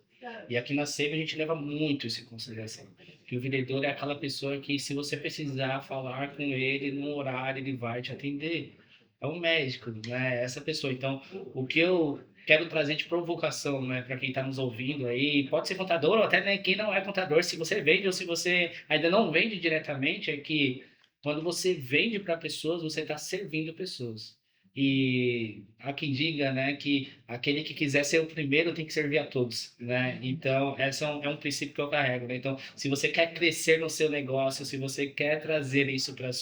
E aqui na SEB a gente leva muito isso em consideração. Que o vendedor é aquela pessoa que, se você precisar falar com ele no horário, ele vai te atender. É um médico, né? Essa pessoa. Então, o que eu quero trazer de provocação, né, para quem está nos ouvindo aí, pode ser contador ou até, né, quem não é contador, se você vende ou se você ainda não vende diretamente, é que quando você vende para pessoas, você está servindo pessoas. E há quem diga, né, que aquele que quiser ser o primeiro tem que servir a todos, né? Então, esse é um princípio que eu carrego, né? Então, se você quer crescer no seu negócio, se você quer trazer isso para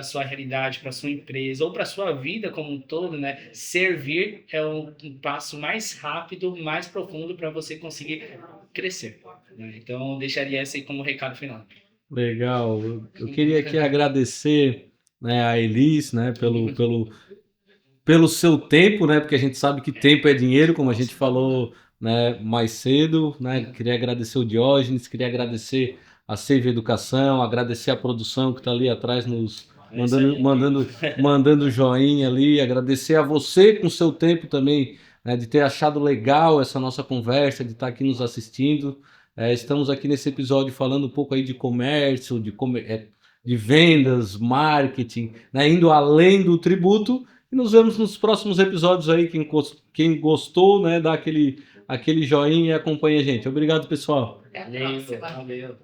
sua realidade, para sua empresa ou para sua vida como um todo, né? Servir é um passo mais rápido, mais profundo para você conseguir crescer, né? Então, eu deixaria esse aí como recado final. Legal. Eu queria aqui agradecer, né, a Elis, né, pelo seu tempo, né, porque a gente sabe que tempo é dinheiro, como a gente falou, né, mais cedo, né. Queria agradecer o Diógenes, queria agradecer a Save Educação, agradecer a produção que está ali atrás nos É isso aí. mandando joinha ali, agradecer a você com seu tempo também, né, de ter achado legal essa nossa conversa, de estar aqui nos assistindo. Estamos aqui nesse episódio falando um pouco aí de comércio, de vendas, marketing, né, indo além do tributo. E nos vemos nos próximos episódios aí. Quem gostou, né, dá aquele joinha e acompanha a gente. Obrigado, pessoal. Até a Valeu, próxima. valeu.